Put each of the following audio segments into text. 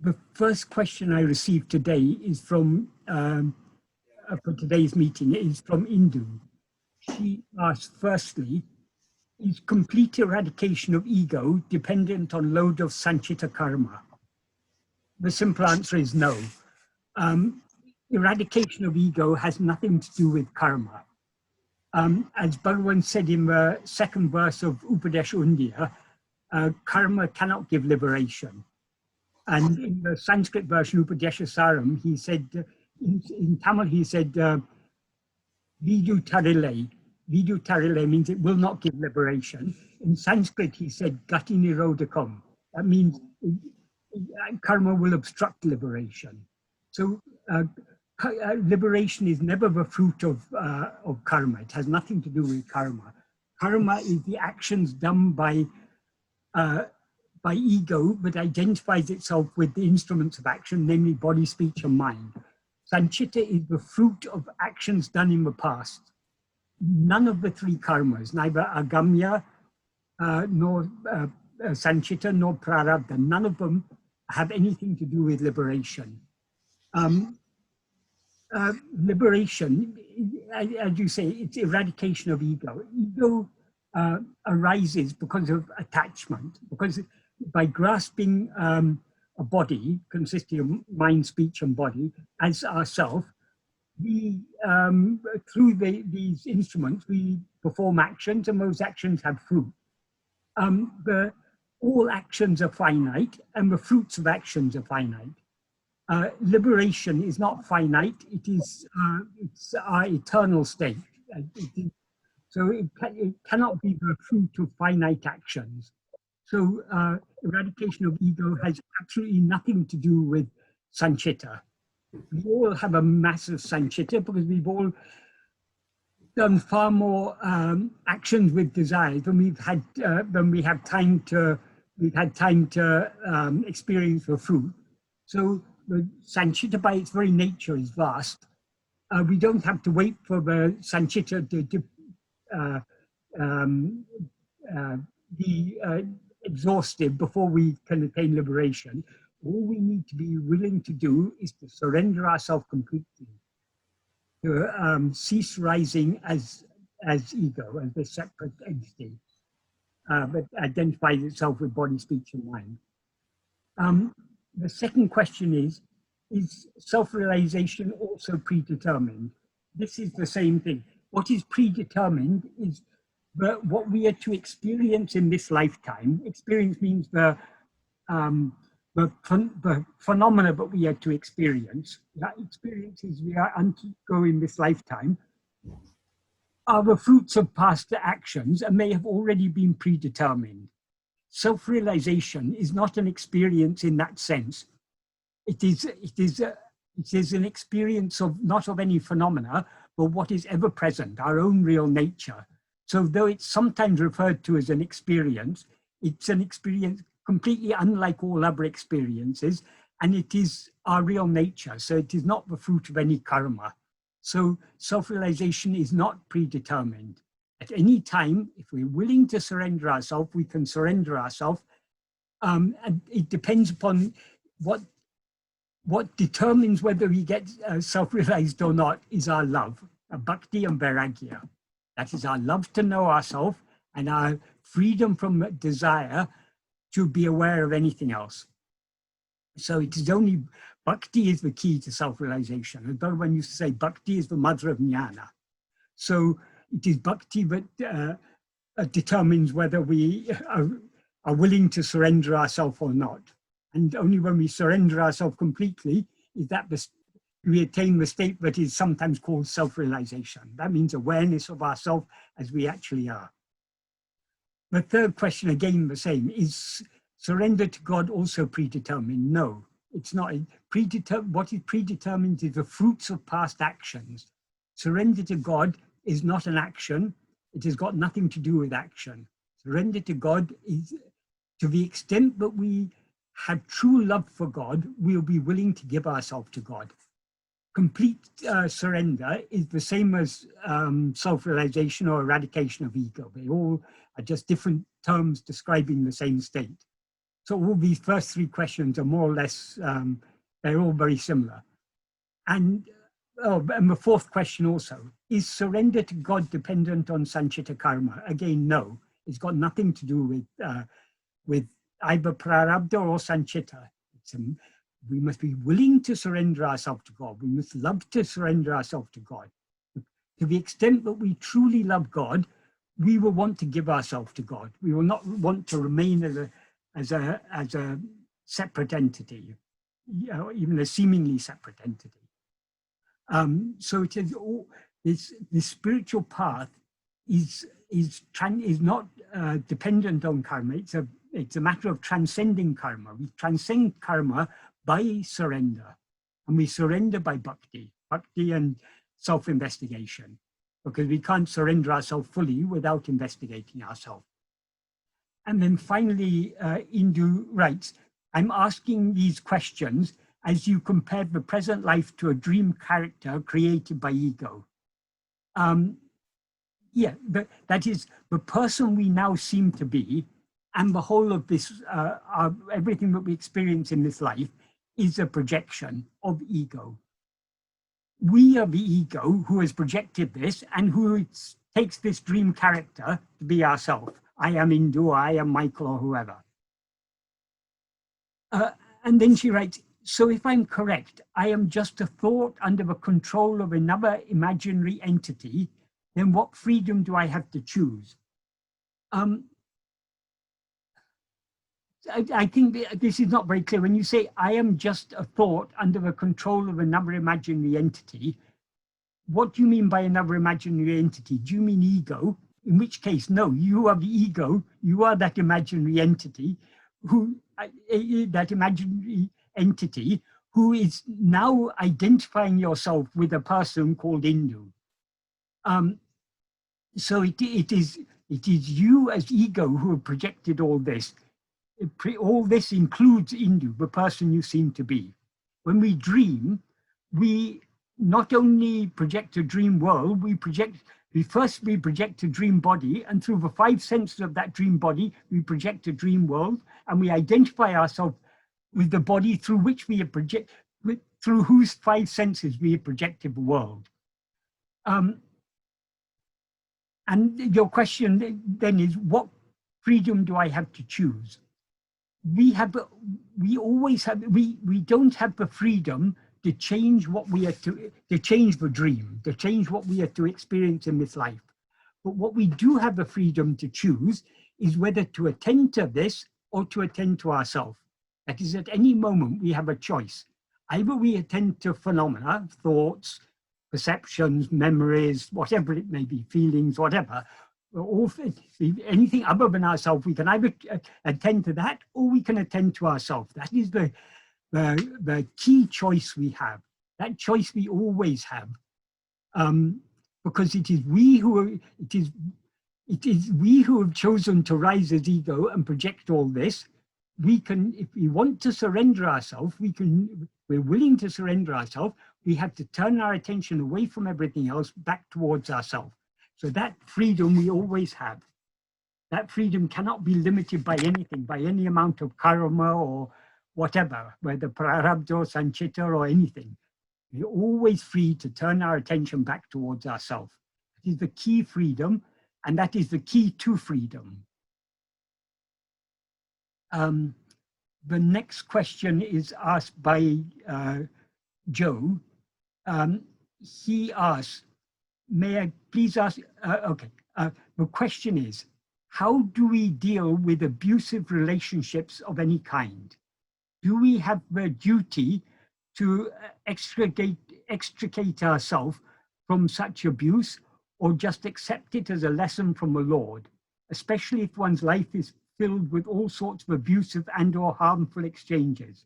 The first question I received today is from, for today's meeting, is from Indu. She asked, firstly, is complete eradication of ego dependent on load of sanchita karma? The simple answer is no. Eradication of ego has nothing to do with karma. As Bhagavan said in the second verse of Upadesha Undiyā, karma cannot give liberation. And in the Sanskrit version, Upadesha Saram, he said, in Tamil, he said, Vidu tarile. Vidu tarile means it will not give liberation. In Sanskrit, he said, Gati nirodhakam. That means karma will obstruct liberation. So liberation is never the fruit of karma. It has nothing to do with karma. Karma is the actions done by ego, but identifies itself with the instruments of action, namely body, speech, and mind. Sanchita is the fruit of actions done in the past. None of the three karmas, neither agamya, nor sanchita, nor prarabdha, none of them have anything to do with liberation. Liberation, as you say, it's eradication of ego. Ego arises because of attachment, because by grasping a body consisting of mind, speech, and body as ourself, we, through these instruments, we perform actions, and those actions have fruit. All actions are finite, and the fruits of actions are finite. Liberation is not finite, it is it's our eternal state. So it cannot be the fruit of finite actions. So eradication of ego has absolutely nothing to do with sanchita. We all have a massive sanchita because we've all done far more actions with desires than we've had than we have time to experience the fruit. So the sanchita by its very nature is vast. We don't have to wait for the sanchita to be exhaustive before we can attain liberation. All we need to be willing to do is to surrender ourselves completely, to cease rising as ego, as a separate entity, but identifies itself with body, speech, and mind. The second question is self-realization also predetermined? This is the same thing. What is predetermined is what we are to experience in this lifetime. Experience means the phenomena that we are to experience. That experiences we are undergo in this lifetime are the fruits of past actions and may have already been predetermined. Self-realization is not an experience in that sense. It is an experience of not of any phenomena, but what is ever present, our own real nature. So though it's sometimes referred to as an experience, it's an experience completely unlike all other experiences, and it is our real nature. So it is not the fruit of any karma. So self-realization is not predetermined. At any time, if we're willing to surrender ourselves, we can surrender ourselves. And it depends upon what determines whether we get self-realized or not is our love, bhakti and vairagya. That is our love to know ourselves and our freedom from desire to be aware of anything else. So it is only bhakti is the key to self-realization. And Bhagavan used to say bhakti is the mother of jnana. So it is bhakti that determines whether we are willing to surrender ourselves or not. And only when we surrender ourselves completely is that we attain the state that is sometimes called self-realization. That means awareness of ourselves as we actually are. The third question, again the same, is surrender to God also predetermined? No, it's not. What is predetermined is the fruits of past actions. Surrender to God is not an action. It has got nothing to do with action. Surrender to God is, to the extent that we have true love for God, we'll be willing to give ourselves to God. Complete surrender is the same as self-realization or eradication of ego. They all are just different terms describing the same state. So all these first three questions are more or less, they're all very similar. And the fourth question also, is surrender to God dependent on sanchita karma? Again, no. It's got nothing to do with either prarabdha or sanchita. We must be willing to surrender ourselves to God. We must love to surrender ourselves to God. To the extent that we truly love God, we will want to give ourselves to God. We will not want to remain as a separate entity, even a seemingly separate entity. So it is all this spiritual path is not dependent on karma. It's a matter of transcending karma. We transcend karma by surrender, and we surrender by bhakti and self-investigation, because we can't surrender ourselves fully without investigating ourselves. And then finally, Indu writes, I'm asking these questions as you compare the present life to a dream character created by ego. Yeah, that is the person we now seem to be, and the whole of this, everything that we experience in this life is a projection of ego. We are the ego who has projected this and who takes this dream character to be ourselves. I am Indu, I am Michael, or whoever. And then she writes, so if I'm correct, I am just a thought under the control of another imaginary entity, then what freedom do I have to choose? I think this is not very clear. When you say, I am just a thought under the control of another imaginary entity, what do you mean by another imaginary entity? Do you mean ego? In which case, no, you are the ego, you are that imaginary entity who is now identifying yourself with a person called Indu. So it is you as ego who have projected all this. All this includes Indu, the person you seem to be. When we dream, we not only project a dream world, we project a dream body, and through the five senses of that dream body, we project a dream world, and we identify ourselves with the body through which we have through whose five senses we have projected the world. And your question then is, what freedom do I have to choose? We don't have the freedom to change what we are to change the dream, to change what we are to experience in this life. But what we do have the freedom to choose is whether to attend to this or to attend to ourselves. That is, at any moment we have a choice. Either we attend to phenomena, thoughts, perceptions, memories, whatever it may be, feelings, whatever, or anything other than ourselves, we can either attend to that or we can attend to ourselves. That is the key choice we have. That choice we always have, because it is we who have chosen to rise as ego and project all this. We can, if we want to surrender ourselves, we're willing to surrender ourselves. We have to turn our attention away from everything else back towards ourselves. So that freedom we always have. That freedom cannot be limited by anything, by any amount of karma or whatever, whether prarabdha or sanchita or anything. We're always free to turn our attention back towards ourselves. That is the key freedom, and that is the key to freedom. The next question is asked by Joe. He asks, may I please ask, the question is, how do we deal with abusive relationships of any kind? Do we have the duty to extricate ourselves from such abuse, or just accept it as a lesson from the Lord, especially if one's life is filled with all sorts of abusive and/or harmful exchanges?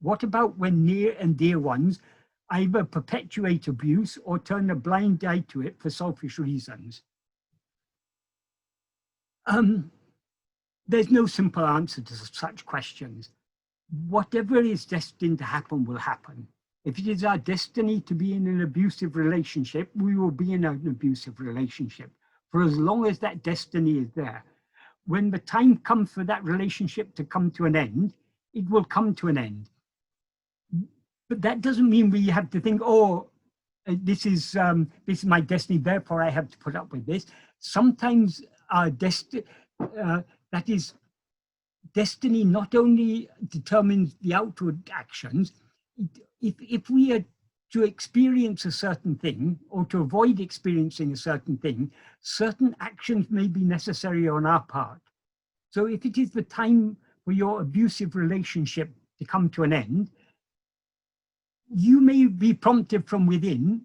What about when near and dear ones either perpetuate abuse or turn a blind eye to it for selfish reasons? There's no simple answer to such questions. Whatever is destined to happen will happen. If it is our destiny to be in an abusive relationship, we will be in an abusive relationship for as long as that destiny is there. when the time comes for that relationship to come to an end, it will come to an end. But that doesn't mean we have to think, oh, this is my destiny, therefore I have to put up with this. Sometimes our destiny, that is, destiny not only determines the outward actions. If we are to experience a certain thing or to avoid experiencing a certain thing, certain actions may be necessary on our part. So if it is the time for your abusive relationship to come to an end, you may be prompted from within,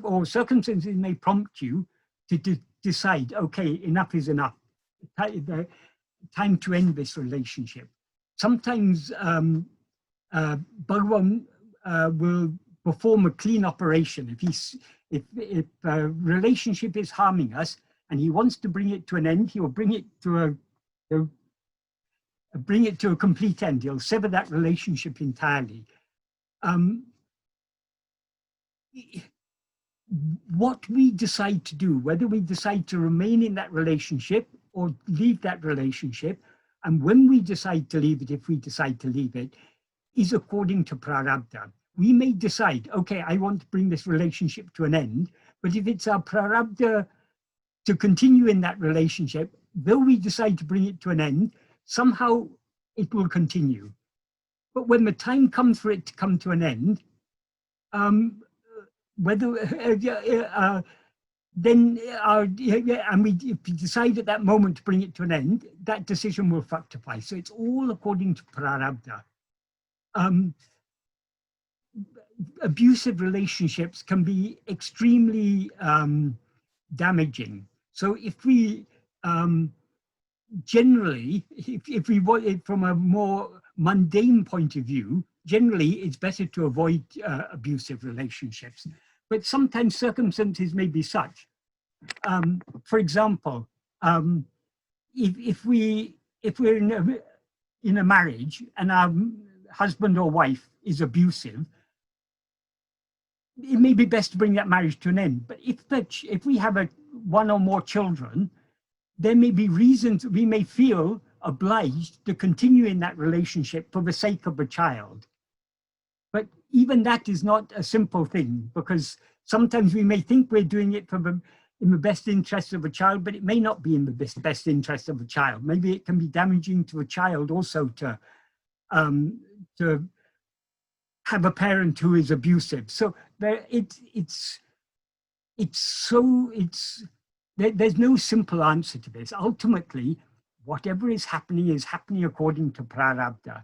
or circumstances may prompt you to decide, okay, enough is enough. Time to end this relationship. Sometimes Bhagavan will perform a clean operation. If a relationship is harming us and he wants to bring it to an end, he will bring it to a complete end. He'll sever that relationship entirely. What we decide to do, whether we decide to remain in that relationship or leave that relationship, and when we decide to leave it, if we decide to leave it, is according to prarabdha. We may decide, okay, I want to bring this relationship to an end, but if it's our prarabdha to continue in that relationship, though we decide to bring it to an end, somehow it will continue. But when the time comes for it to come to an end, then if we decide at that moment to bring it to an end, that decision will fructify. So it's all according to prarabdha. Abusive relationships can be extremely damaging. So if we generally, if we want it from a more mundane point of view, generally it's better to avoid abusive relationships. But sometimes circumstances may be such. For example, if we're in a marriage and our husband or wife is abusive, it may be best to bring that marriage to an end. But if we have one or more children, there may be reasons we may feel obliged to continue in that relationship for the sake of the child. But even that is not a simple thing, because sometimes we may think we're doing it in the best interest of a child, but it may not be in the best interest of a child. Maybe it can be damaging to a child also to have a parent who is abusive. So there's no simple answer to this. Ultimately, whatever is happening according to prarabdha,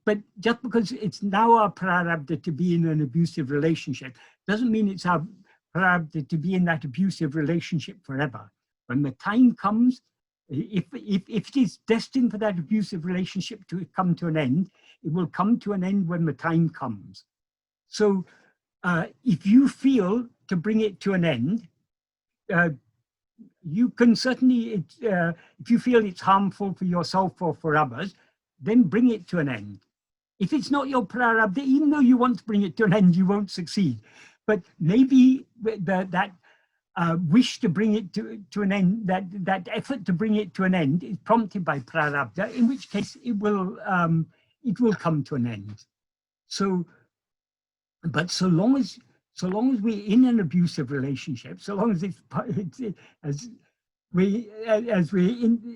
but just because it's now our prarabdha to be in an abusive relationship doesn't mean it's our prarabdha to be in that abusive relationship forever. When the time comes, if it is destined for that abusive relationship to come to an end, it will come to an end when the time comes. So if you feel to bring it to an end, you can certainly, if you feel it's harmful for yourself or for others, then bring it to an end. If it's not your prarabdha, even though you want to bring it to an end, you won't succeed. But maybe that wish to bring it to an end, that effort to bring it to an end is prompted by prarabdha, in which case it will come to an end. So, but so long as we're in an abusive relationship, so long as we're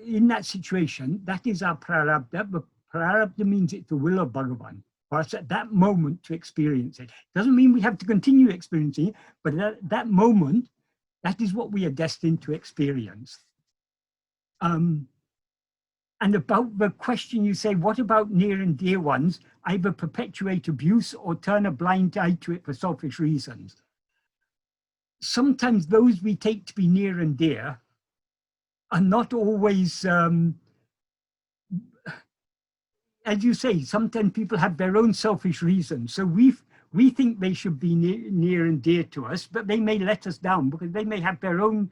in that situation, that is our prarabdha. But prarabdha means it's the will of Bhagavan for us at that moment to experience it. Doesn't mean we have to continue experiencing it, but at that moment, that is what we are destined to experience. And about the question you say, what about near and dear ones, either perpetuate abuse or turn a blind eye to it for selfish reasons? Sometimes those we take to be near and dear are not always, as you say, sometimes people have their own selfish reasons. So we think they should be near and dear to us, but they may let us down because they may have their own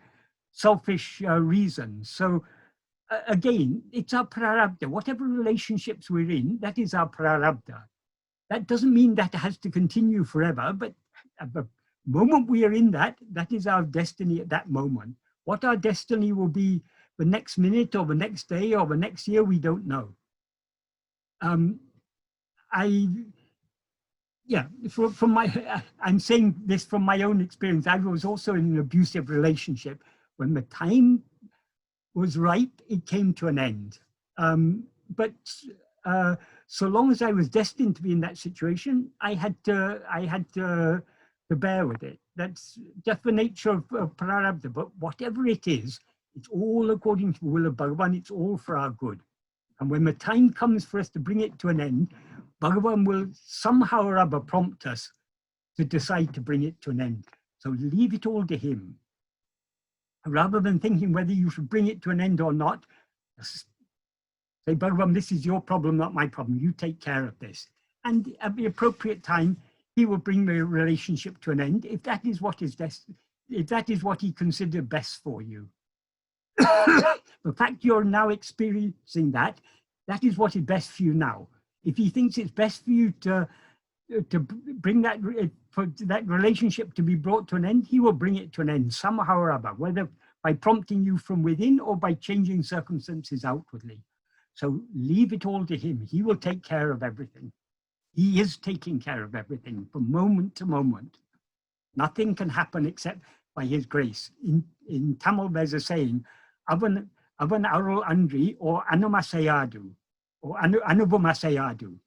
selfish reasons. So again, it's our prarabdha. Whatever relationships we're in, that is our prarabdha. That doesn't mean that it has to continue forever, but at the moment we are in that, that is our destiny at that moment. What our destiny will be the next minute or the next day or the next year, we don't know. I'm saying this from my own experience. I was also in an abusive relationship. When the time was right, it came to an end. But so long as I was destined to be in that situation, I had to bear with it. That's just the nature of prarabdha. But whatever it is, it's all according to the will of Bhagavan. It's all for our good. And when the time comes for us to bring it to an end, Bhagavan will somehow or other prompt us to decide to bring it to an end. So leave it all to him. Rather than thinking whether you should bring it to an end or not, say, Bhagavan, this is your problem, not my problem. You take care of this. And at the appropriate time, he will bring the relationship to an end if that is what is if that is what he considered best for you. The fact you're now experiencing that is what is best for you now. If he thinks it's best for you to bring that, for that relationship to be brought to an end, he will bring it to an end somehow or other, whether by prompting you from within or by changing circumstances outwardly. So leave it all to him. He will take care of everything. He is taking care of everything from moment to moment. Nothing can happen except by his grace. In Tamil, there's a saying, Avan arul andri or anumasayadu, or anubumasayadu.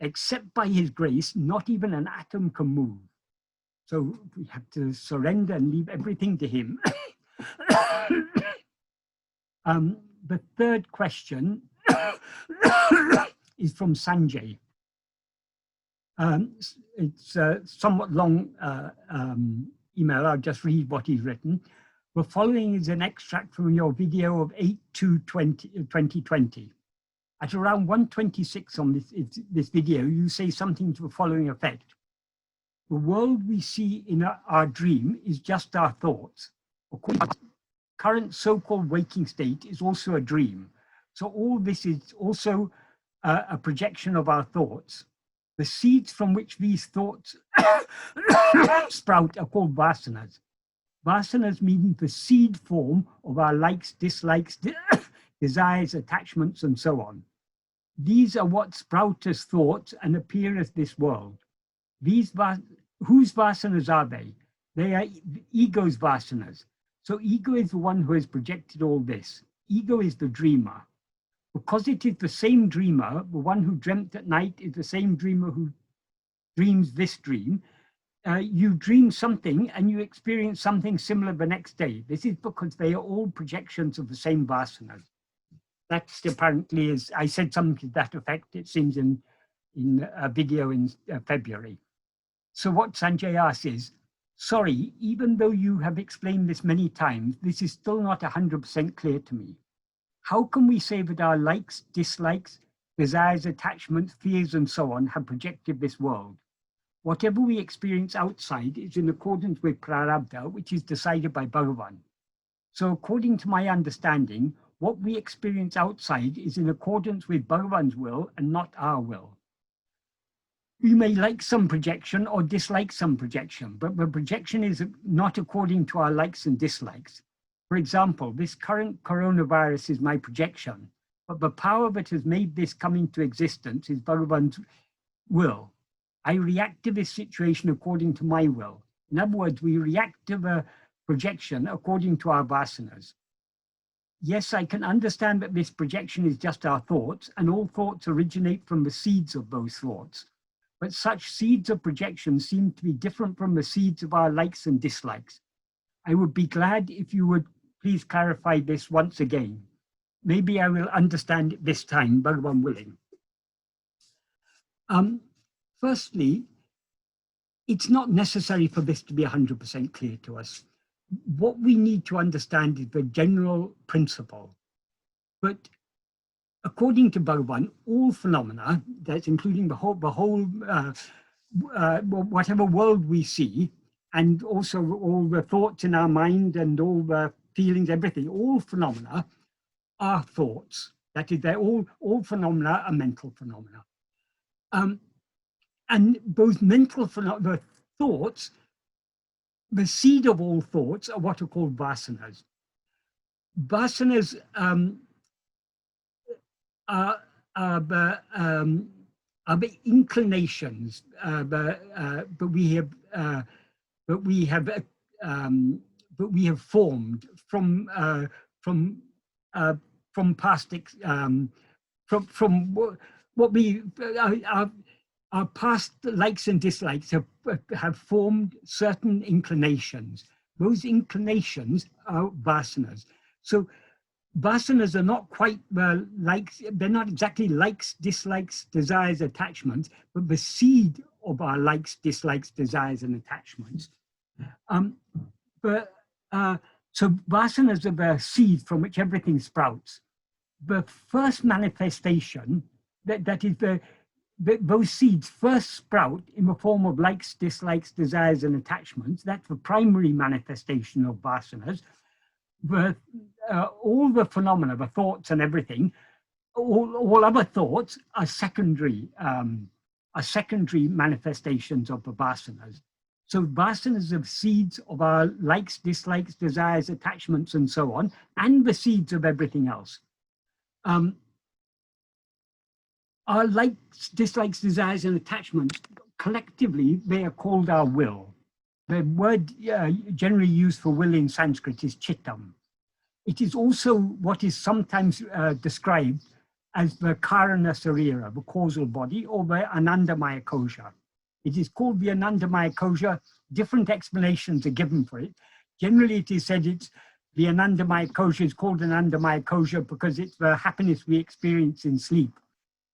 Except by his grace, not even an atom can move. So we have to surrender and leave everything to him. The third question is from Sanjay. It's a somewhat long email. I'll just read what he's written. The following is an extract from your video of 8/2/2020. At around 1:26 on this video, you say something to the following effect. The world we see in our dream is just our thoughts. According to our current so-called waking state is also a dream. So all this is also a projection of our thoughts. The seeds from which these thoughts sprout are called vāsanās. Vāsanās mean the seed form of our likes, dislikes, desires, attachments, and so on. These are what sprout as thoughts and appear as this world. Whose vāsanās are they? They are ego's vāsanās. So ego is the one who has projected all this. Ego is the dreamer. Because it is the same dreamer, the one who dreamt at night is the same dreamer who dreams this dream. You dream something and you experience something similar the next day. This is because they are all projections of the same vāsanās. That's apparently, as I said something to that effect, it seems in a video in February. So what Sanjay asks is, sorry, even though you have explained this many times, this is still not 100% clear to me. How can we say that our likes, dislikes, desires, attachments, fears, and so on have projected this world? Whatever we experience outside is in accordance with prarabdha, which is decided by Bhagavan. So according to my understanding, what we experience outside is in accordance with Bhagavan's will and not our will. We may like some projection or dislike some projection, but the projection is not according to our likes and dislikes. For example, this current coronavirus is my projection, but the power that has made this come into existence is Bhagavan's will. I react to this situation according to my will. In other words, we react to the projection according to our vāsanās. Yes, I can understand that this projection is just our thoughts, and all thoughts originate from the seeds of those thoughts. But such seeds of projection seem to be different from the seeds of our likes and dislikes. I would be glad if you would please clarify this once again. Maybe I will understand it this time, Bhagavan willing. Firstly, it's not necessary for this to be 100% clear to us. What we need to understand is the general principle. But according to Bhagavan, all phenomena, that's including the whole whatever world we see, and also all the thoughts in our mind and all the feelings, everything, all phenomena are thoughts. That is, all phenomena are mental phenomena. And those mental phenomena, the thoughts, the seed of all thoughts are what are called vāsanās. Vāsanās are the inclinations, but we have formed from past from what we our past likes and dislikes have formed certain inclinations. Those inclinations are vāsanās. So vāsanās are not quite likes, they're not exactly likes, dislikes, desires, attachments, but the seed of our likes, dislikes, desires, and attachments. So vāsanās are the seed from which everything sprouts. The first manifestation, that is those seeds first sprout in the form of likes, dislikes, desires, and attachments. That's the primary manifestation of vāsanās. All the phenomena, the thoughts and everything, all other thoughts are secondary manifestations of the vāsanās. So vāsanās are seeds of our likes, dislikes, desires, attachments, and so on, and the seeds of everything else. Our likes, dislikes, desires, and attachments, collectively, they are called our will. The word generally used for will in Sanskrit is chittam. It is also what is sometimes described as the karana sarira, the causal body, or the anandamaya kosha. It is called the anandamaya kosha. Different explanations are given for it. Generally, it is said it's the anandamaya kosha is called anandamaya kosha because it's the happiness we experience in sleep.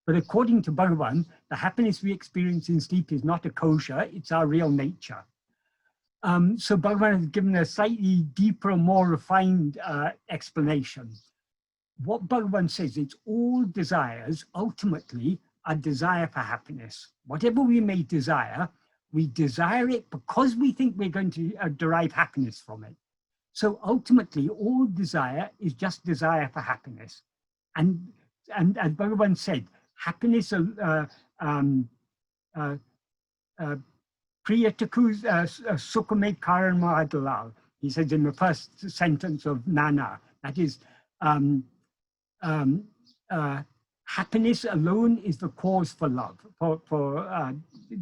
But according to Bhagavan, the happiness we experience in sleep is not a kosha, it's our real nature. So Bhagavan has given a slightly deeper, more refined explanation. What Bhagavan says, it's all desires ultimately are desire for happiness. Whatever we may desire, we desire it because we think we're going to derive happiness from it. So ultimately, all desire is just desire for happiness. And as Bhagavan said, happiness, priyataku sukhame karma adalal. He says in the first sentence of Nana, that is, happiness alone is the cause for love, for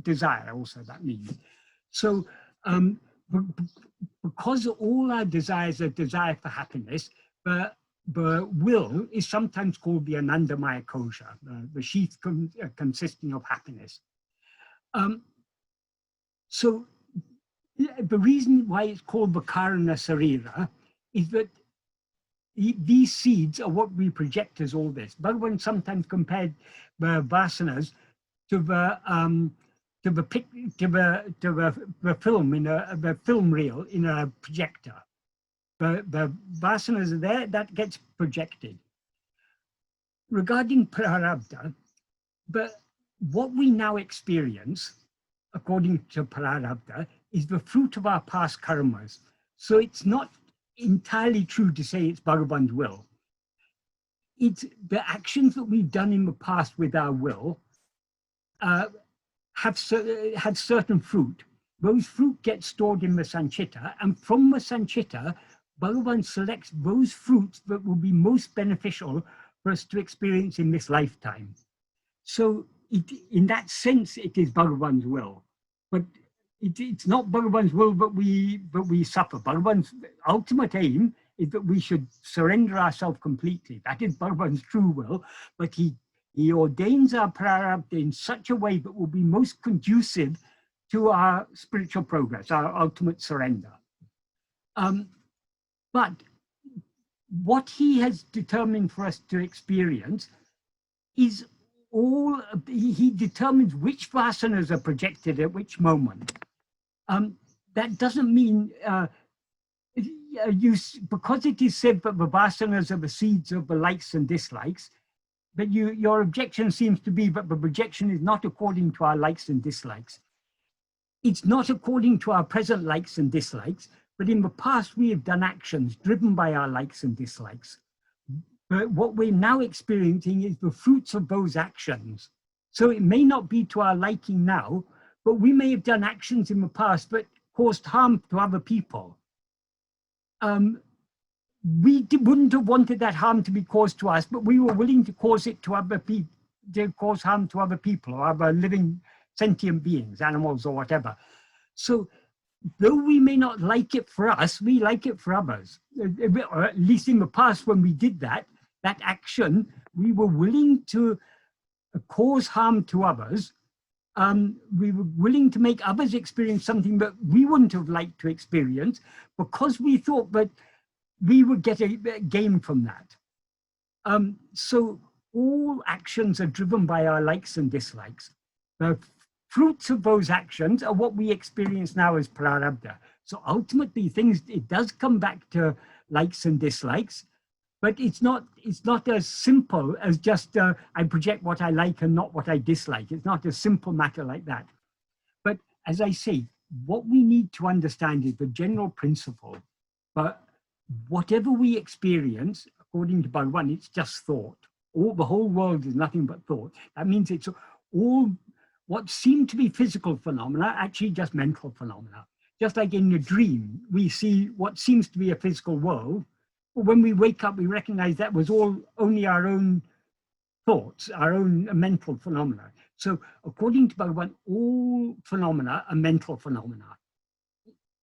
desire also, that means. So because all our desires are desire for happiness, the will is sometimes called the anandamaya kosha, the sheath consisting of happiness. So the reason why it's called the karana sarira is that these seeds are what we project as all this. Bhagavan sometimes compared the vāsanās to the film in the film reel in a projector. The vāsanās are there, that gets projected. Regarding prarabdha, but what we now experience, according to prarabdha, is the fruit of our past karmas. So it's not entirely true to say it's Bhagavan's will. It's the actions that we've done in the past with our will had certain fruit. Those fruit get stored in the sanchita, and from the sanchita, Bhagavan selects those fruits that will be most beneficial for us to experience in this lifetime. So in that sense, it is Bhagavan's will. But it's not Bhagavan's will that we suffer. Bhagavan's ultimate aim is that we should surrender ourselves completely. That is Bhagavan's true will, but he ordains our prarabdha in such a way that will be most conducive to our spiritual progress, our ultimate surrender. But what he has determined for us to experience is he determines which vāsanās are projected at which moment. That doesn't mean, because it is said that the vāsanās are the seeds of the likes and dislikes, but your objection seems to be that the projection is not according to our likes and dislikes. It's not according to our present likes and dislikes, but in the past we have done actions driven by our likes and dislikes. But what we're now experiencing is the fruits of those actions. So it may not be to our liking now, but we may have done actions in the past that caused harm to other people. wouldn't have wanted that harm to be caused to us, but we were willing to cause it to other people, to cause harm to other people or other living sentient beings, animals or whatever. So though we may not like it for us, we like it for others. Or at least in the past, when we did that action, we were willing to cause harm to others. We were willing to make others experience something that we wouldn't have liked to experience, because we thought that we would get a gain from that. So all actions are driven by our likes and dislikes. The fruits of those actions are what we experience now as prarabdha. So ultimately, it does come back to likes and dislikes, but it's not as simple as just I project what I like and not what I dislike. It's not a simple matter like that. But as I say, what we need to understand is the general principle. But whatever we experience, according to Bhagavan, it's just thought. The whole world is nothing but thought. That means it's all what seem to be physical phenomena, actually just mental phenomena. Just like in a dream, we see what seems to be a physical world, but when we wake up, we recognize that was all only our own thoughts, our own mental phenomena. So according to Bhagavan, all phenomena are mental phenomena,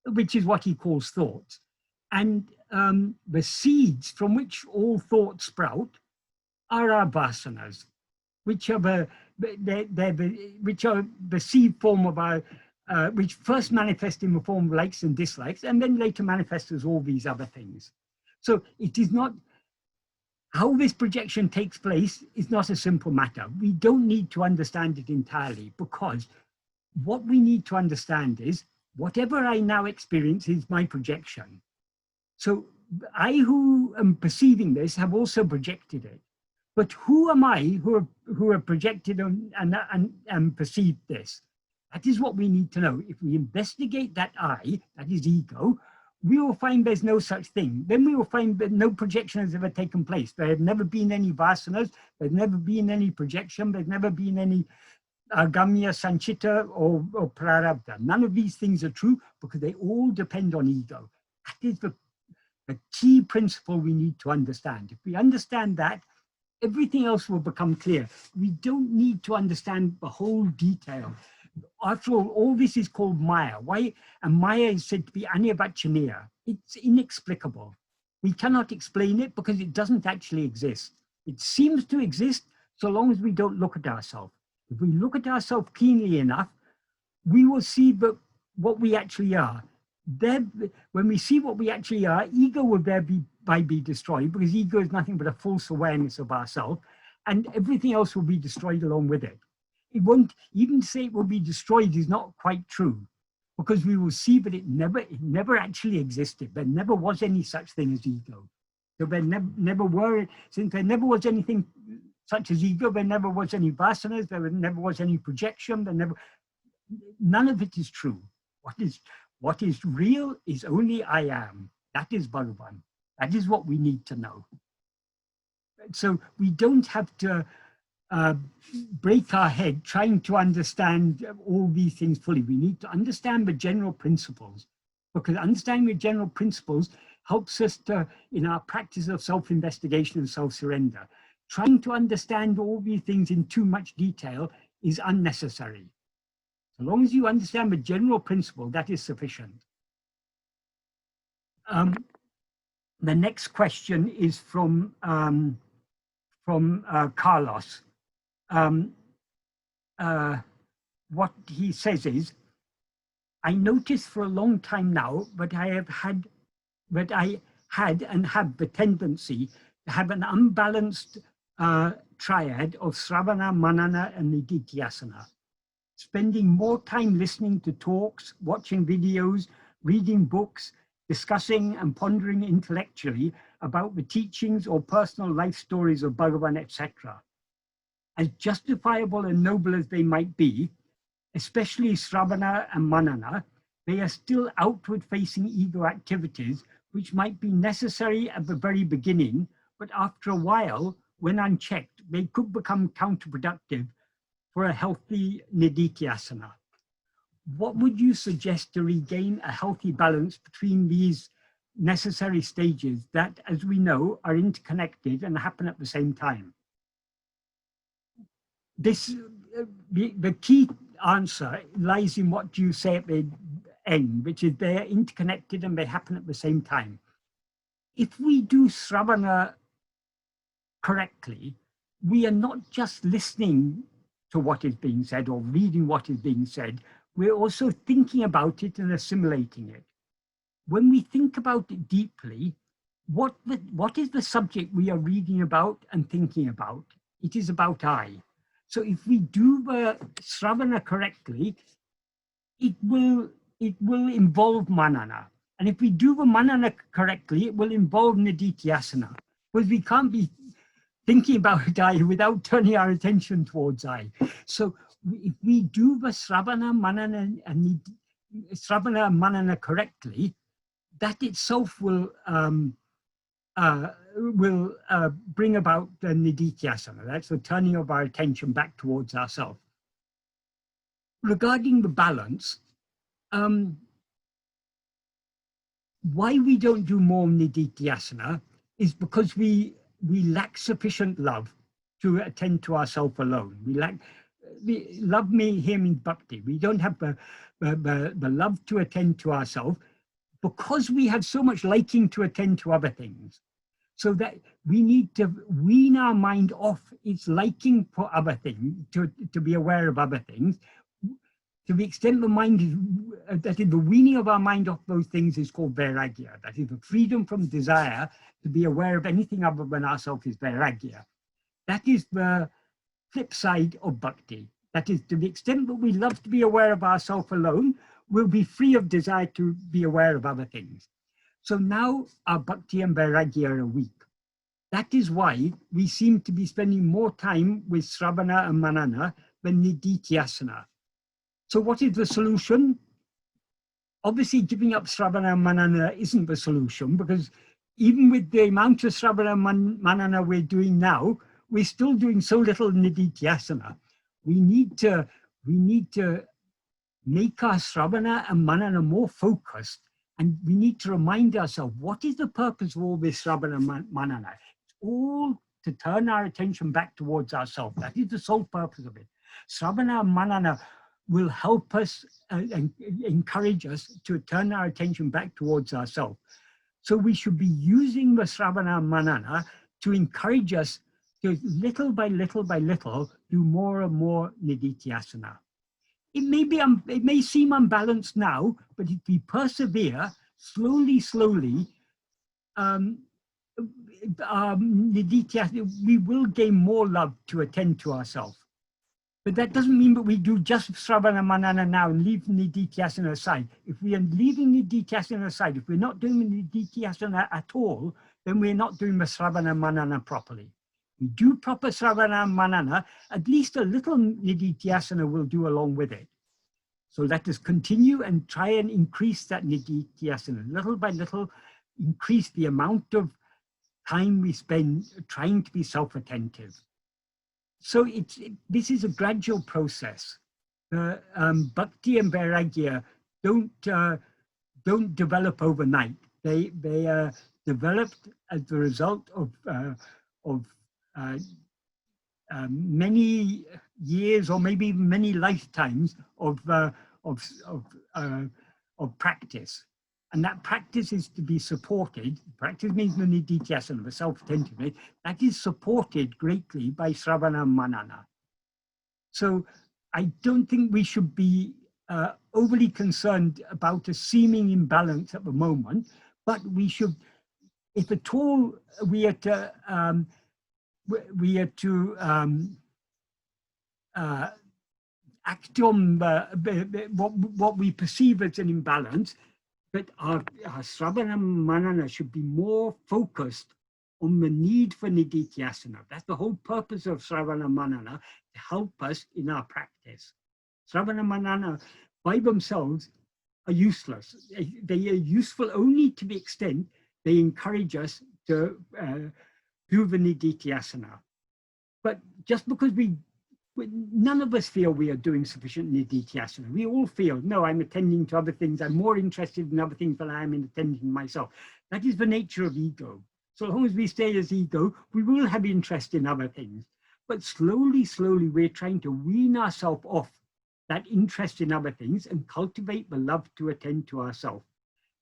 which is what he calls thoughts. And the seeds from which all thoughts sprout are our vāsanās, which are the seed form of our, which first manifest in the form of likes and dislikes, and then later manifest as all these other things. So it is not, how this projection takes place is not a simple matter. We don't need to understand it entirely, because what we need to understand is whatever I now experience is my projection. So I, who am perceiving this, have also projected it. But who am I who have projected and perceived this? That is what we need to know. If we investigate that I, that is ego, we will find there's no such thing. Then we will find that no projection has ever taken place. There have never been any vāsanās, there's never been any projection, there's never been any agamya, sanchita, or prarabdha. None of these things are true, because they all depend on ego. That is the key principle we need to understand. If we understand that, everything else will become clear. We don't need to understand the whole detail. After all this is called Maya. Why? And Maya is said to be anivacchaniya. It's inexplicable. We cannot explain it because it doesn't actually exist. It seems to exist so long as we don't look at ourselves. If we look at ourselves keenly enough, we will see what we actually are. When we see what we actually are, ego will thereby be destroyed, because ego is nothing but a false awareness of ourselves, and everything else will be destroyed along with it. It won't, even say it will be destroyed is not quite true, because we will see that it never actually existed. There never was any such thing as ego. So there never were, since there never was anything such as ego, there never was any vāsanās, there never was any projection, none of it is true. What is real is only I am. That is Bhagavan. That is what we need to know. So we don't have to break our head trying to understand all these things fully. We need to understand the general principles, because understanding the general principles helps us to, in our practice of self-investigation and self-surrender. Trying to understand all these things in too much detail is unnecessary. So long as you understand the general principle, that is sufficient. The next question is from Carlos. What he says is, I noticed for a long time now that I had and have the tendency to have an unbalanced triad of śravaṇa, manana, and nididhyāsana. Spending more time listening to talks, watching videos, reading books, discussing and pondering intellectually about the teachings or personal life stories of Bhagavan, etc. As justifiable and noble as they might be, especially śravaṇa and manana, they are still outward-facing ego activities which might be necessary at the very beginning, but after a while, when unchecked, they could become counterproductive for a healthy nididhyāsana. What would you suggest to regain a healthy balance between these necessary stages that, as we know, are interconnected and happen at the same time. This, the key answer lies in what you say at the end, which is they are interconnected and they happen at the same time. If we do śravaṇa correctly, we are not just listening to what is being said or reading what is being said, we're also thinking about it and assimilating it. When we think about it deeply, what is the subject we are reading about and thinking about? It is about I. So if we do the śravaṇa correctly, it will involve manana. And if we do the manana correctly, it will involve nididhyāsana. Because we can't be thinking about I without turning our attention towards I. So if we do the śravaṇa, manana correctly, that itself will bring about the nididhyāsana. That's the turning of our attention back towards ourselves. Regarding the balance, why we don't do more nididhyāsana is because we lack sufficient love to attend to ourselves alone. Love here means bhakti. We don't have the love to attend to ourselves because we have so much liking to attend to other things. So that we need to wean our mind off its liking for other things, to be aware of other things. To the extent the mind is, that is the weaning of our mind off those things is called vairagya. That is the freedom from desire to be aware of anything other than ourselves is vairagya. That is the flip side of bhakti. That is, to the extent that we love to be aware of ourselves alone, we'll be free of desire to be aware of other things. So now our bhakti and vairagya are weak. That is why we seem to be spending more time with śravaṇa and manana than nididhyāsana. So what is the solution? Obviously, giving up śravaṇa and manana isn't the solution, because even with the amount of śravaṇa and manana we're doing now, we're still doing so little nididhyāsana. We need to make our śravaṇa and manana more focused, and we need to remind ourselves, what is the purpose of all this śravaṇa and manana? It's all to turn our attention back towards ourselves. That is the sole purpose of it. Śravaṇa and manana will help us and encourage us to turn our attention back towards ourselves. So we should be using the śravaṇa and manana to encourage us to little by little do more and more nididhyāsana. It may seem unbalanced now, but if we persevere slowly, nididhyāsana, we will gain more love to attend to ourselves. But that doesn't mean that we do just śravaṇa manana now and leave nididhyāsana aside. If we are leaving nididhyāsana aside, if we're not doing nididhyāsana at all, then we're not doing the śravaṇa manana properly. We do proper śravaṇa manana, at least a little nididhyāsana will do along with it. So let us continue and try and increase that nididhyāsana. Little by little, increase the amount of time we spend trying to be self-attentive. So this is a gradual process. Bhakti and vairagya don't develop overnight. They are developed as the result of many years or maybe many lifetimes of practice. And that practice is to be supported. Practice means the nididhyāsana, the self-attentiveness. That is supported greatly by śravaṇa and manana. So I don't think we should be overly concerned about a seeming imbalance at the moment, but we should, if at all we are to act on what we perceive as an imbalance, but our śravaṇa and manana should be more focused on the need for nididhyāsana. That's the whole purpose of śravaṇa and manana, to help us in our practice. Śravaṇa and manana by themselves are useless. They are useful only to the extent they encourage us to do the nididhyāsana. But just because we none of us feel we are doing sufficient nididhyāsana. We all feel, no, I'm attending to other things. I'm more interested in other things than I am in attending to myself. That is the nature of ego. So long as we stay as ego, we will have interest in other things. But slowly, slowly, we're trying to wean ourselves off that interest in other things and cultivate the love to attend to ourselves.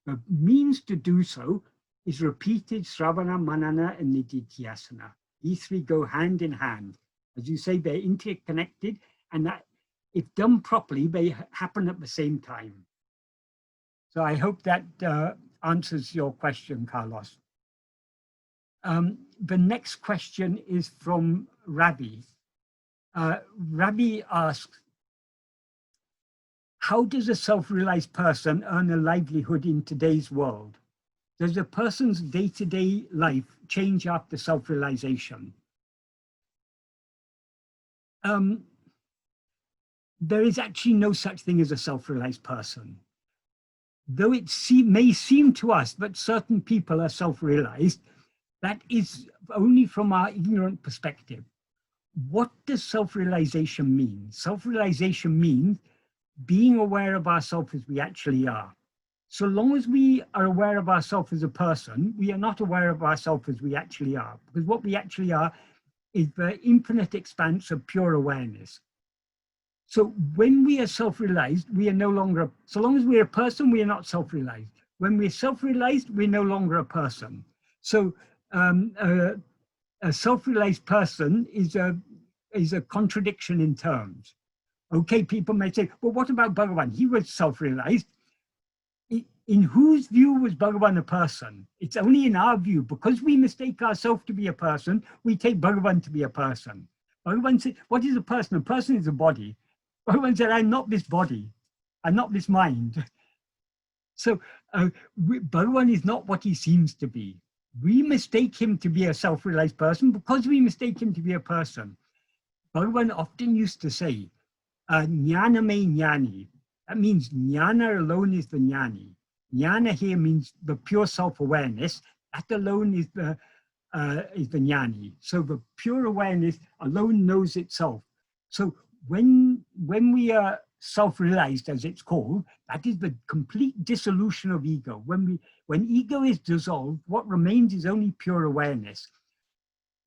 The means to do so is repeated śravaṇa, manana, and nididhyāsana. These three go hand in hand. As you say, they're interconnected, and that, if done properly, they happen at the same time. So I hope that answers your question, Carlos. The next question is from Ravi. Ravi asks, how does a self-realized person earn a livelihood in today's world? Does a person's day-to-day life change after self-realization? There is actually no such thing as a self-realized person. Though it may seem to us that certain people are self-realized, that is only from our ignorant perspective. What does self-realization mean? Self-realization means being aware of ourselves as we actually are. So long as we are aware of ourselves as a person, we are not aware of ourselves as we actually are, because what we actually are is the infinite expanse of pure awareness. So when we are self-realized, we are no longer, so long as we're a person, we are not self-realized. When we're self-realized, we're no longer a person. So a self-realized person is a contradiction in terms. Okay, people may say, well, what about Bhagavan? He was self-realized. In whose view was Bhagavan a person? It's only in our view. Because we mistake ourselves to be a person, we take Bhagavan to be a person. Bhagavan said, what is a person? A person is a body. Bhagavan said, I'm not this body. I'm not this mind. So Bhagavan is not what he seems to be. We mistake him to be a self-realized person because we mistake him to be a person. Bhagavan often used to say, jnana me jnani. That means jnana alone is the jnani. Jnana here means the pure self-awareness. That alone is the jnani. So the pure awareness alone knows itself. So when we are self-realized, as it's called, that is the complete dissolution of ego. When ego is dissolved, what remains is only pure awareness.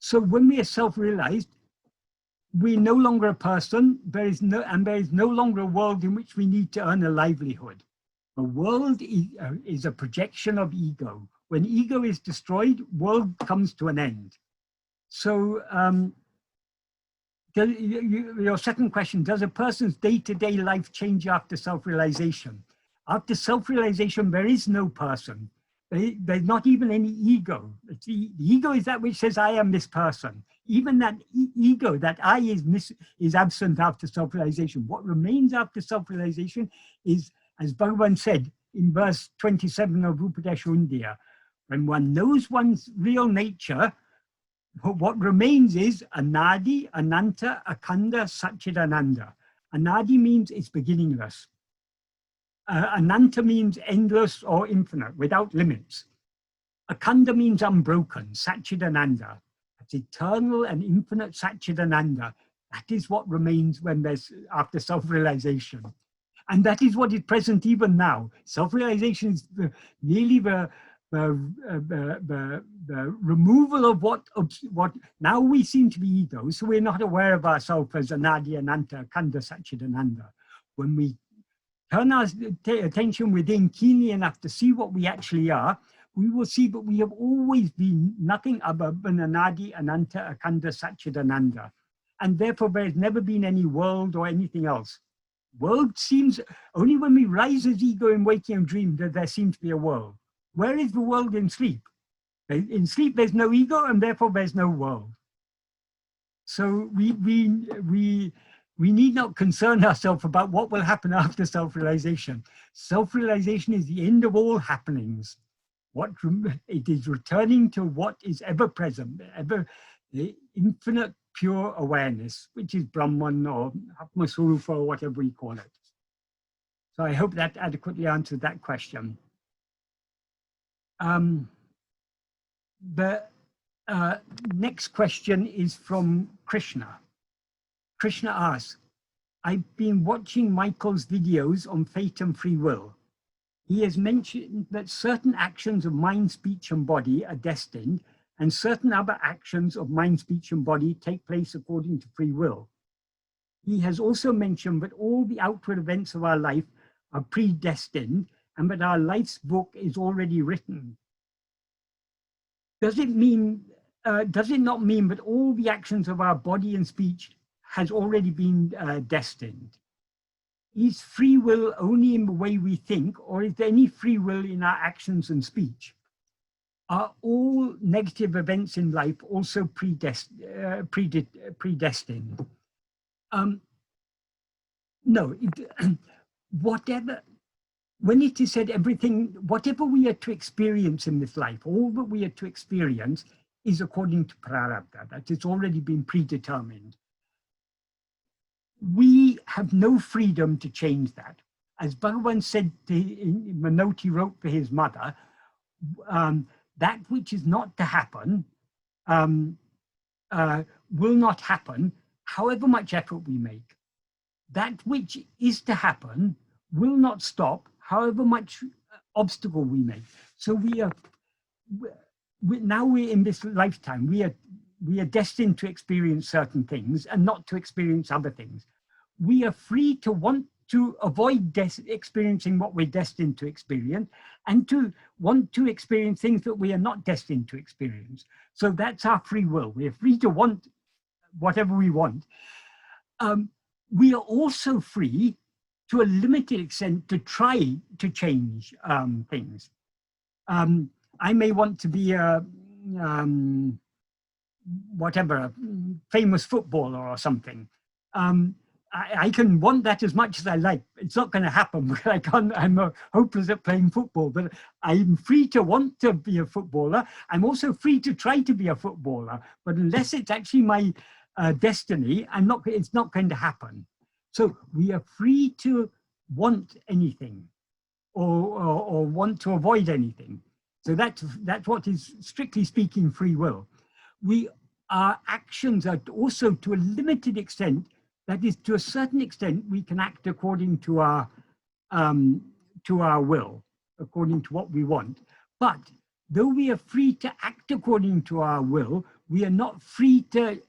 So when we are self-realized, we're no longer a person, there is no longer a world in which we need to earn a livelihood. The world is a projection of ego. When ego is destroyed, world comes to an end. So your second question, does a person's day-to-day life change after self-realization? After self-realization, there is no person. There's not even any ego. The ego is that which says, I am this person. Even that ego, that I is absent after self-realization. What remains after self-realization is, as Bhagavan said in verse 27 of Upadesha Undiyā, when one knows one's real nature, what remains is anadi, ananta, akanda, satchidananda. Anadi means it's beginningless. Ananta means endless or infinite, without limits. Akanda means unbroken, satchidananda. It's eternal and infinite satchidananda. That is what remains when there's after self-realization. And that is what is present even now. Self-realization is merely the removal of what now we seem to be ego, so we're not aware of ourselves as anadi, ananta, akanda, satchidananda. When we turn our attention within keenly enough to see what we actually are, we will see that we have always been nothing other than anadi, ananta, akanda, satchidananda. And therefore there has never been any world or anything else. World seems, only when we rise as ego in waking and dream that there seems to be a world. Where is the world in sleep? In sleep there's no ego and therefore there's no world. So we need not concern ourselves about what will happen after self-realization. Self-realization is the end of all happenings. It is returning to what is ever present, the infinite pure awareness, which is Brahman or Atma-vichara or whatever we call it. So I hope that adequately answered that question. The next question is from Krishna. Krishna asks, I've been watching Michael's videos on fate and free will. He has mentioned that certain actions of mind, speech, and body are destined, and certain other actions of mind, speech, and body take place according to free will. He has also mentioned that all the outward events of our life are predestined, and that our life's book is already written. Does it not mean that all the actions of our body and speech has already been destined? Is free will only in the way we think, or is there any free will in our actions and speech? Are all negative events in life also predestined? No, whatever, when it is said everything, whatever we are to experience in this life, all that we are to experience is according to prarabdha, that it's already been predetermined. We have no freedom to change that. As Bhagavan said in the note he wrote for his mother, that which is not to happen will not happen, however much effort we make. That which is to happen will not stop, however much obstacle we make. So now we're in this lifetime, we are destined to experience certain things and not to experience other things. We are free to want to avoid experiencing what we're destined to experience, and to want to experience things that we are not destined to experience. So that's our free will. We're free to want whatever we want. We are also free to a limited extent to try to change things. I may want to be a famous footballer or something. I can want that as much as I like. It's not going to happen because I'm hopeless at playing football, but I'm free to want to be a footballer. I'm also free to try to be a footballer, but unless it's actually my destiny, it's not going to happen. So we are free to want anything or want to avoid anything. So that's what is, strictly speaking, free will. Our actions are also, to a limited extent, that is, to a certain extent, we can act according to our will, according to what we want. But though we are free to act according to our will, we are not free to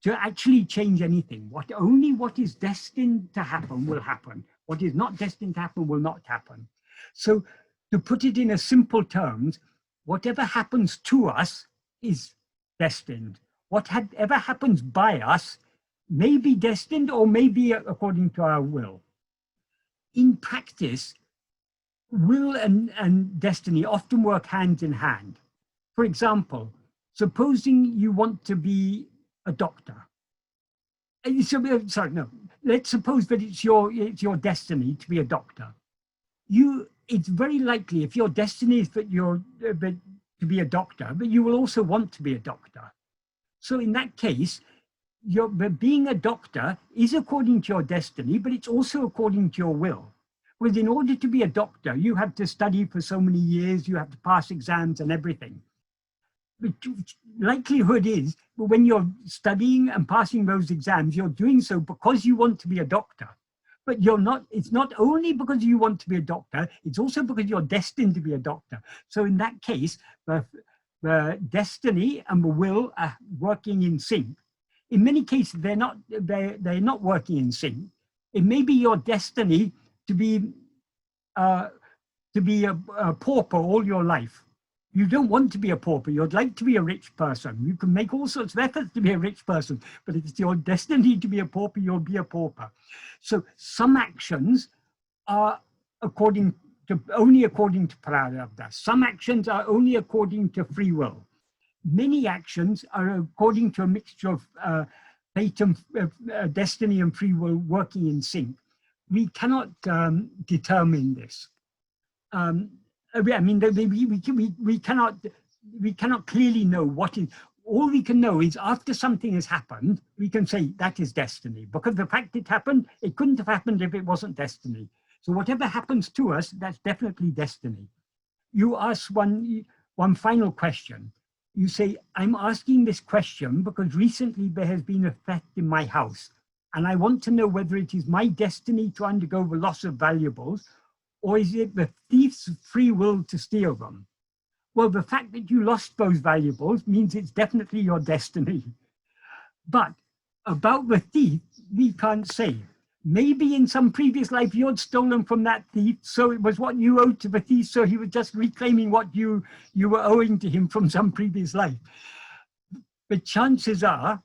actually change anything. Only what is destined to happen will happen. What is not destined to happen will not happen. So to put it in a simple terms, whatever happens to us is destined. Whatever happens by us may be destined or may be according to our will. In practice, will and destiny often work hand in hand. For example, supposing you want to be a doctor. Let's suppose that it's your destiny to be a doctor. It's very likely, if your destiny is that to be a doctor, but you will also want to be a doctor. So in that case, being a doctor is according to your destiny, but it's also according to your will. Because in order to be a doctor, you have to study for so many years, you have to pass exams and everything. But likelihood is, when you're studying and passing those exams, you're doing so because you want to be a doctor. But it's not only because you want to be a doctor, it's also because you're destined to be a doctor. So in that case, the destiny and the will are working in sync. In many cases, they're not working in sync. It may be your destiny to be a pauper all your life. You don't want to be a pauper. You'd like to be a rich person. You can make all sorts of efforts to be a rich person, but if it's your destiny to be a pauper, you'll be a pauper. So some actions are only according to prarabdha. Some actions are only according to free will. Many actions are according to a mixture of fate and destiny and free will working in sync. We cannot determine this. I mean, we cannot clearly know what is. All we can know is after something has happened, we can say that is destiny. Because the fact it happened, it couldn't have happened if it wasn't destiny. So whatever happens to us, that's definitely destiny. You ask one final question. You say, I'm asking this question because recently there has been a theft in my house, and I want to know whether it is my destiny to undergo the loss of valuables, or is it the thief's free will to steal them? Well, the fact that you lost those valuables means it's definitely your destiny. But about the thief, we can't say. Maybe in some previous life you'd stolen from that thief, so it was what you owed to the thief, so he was just reclaiming what you were owing to him from some previous life. But chances are,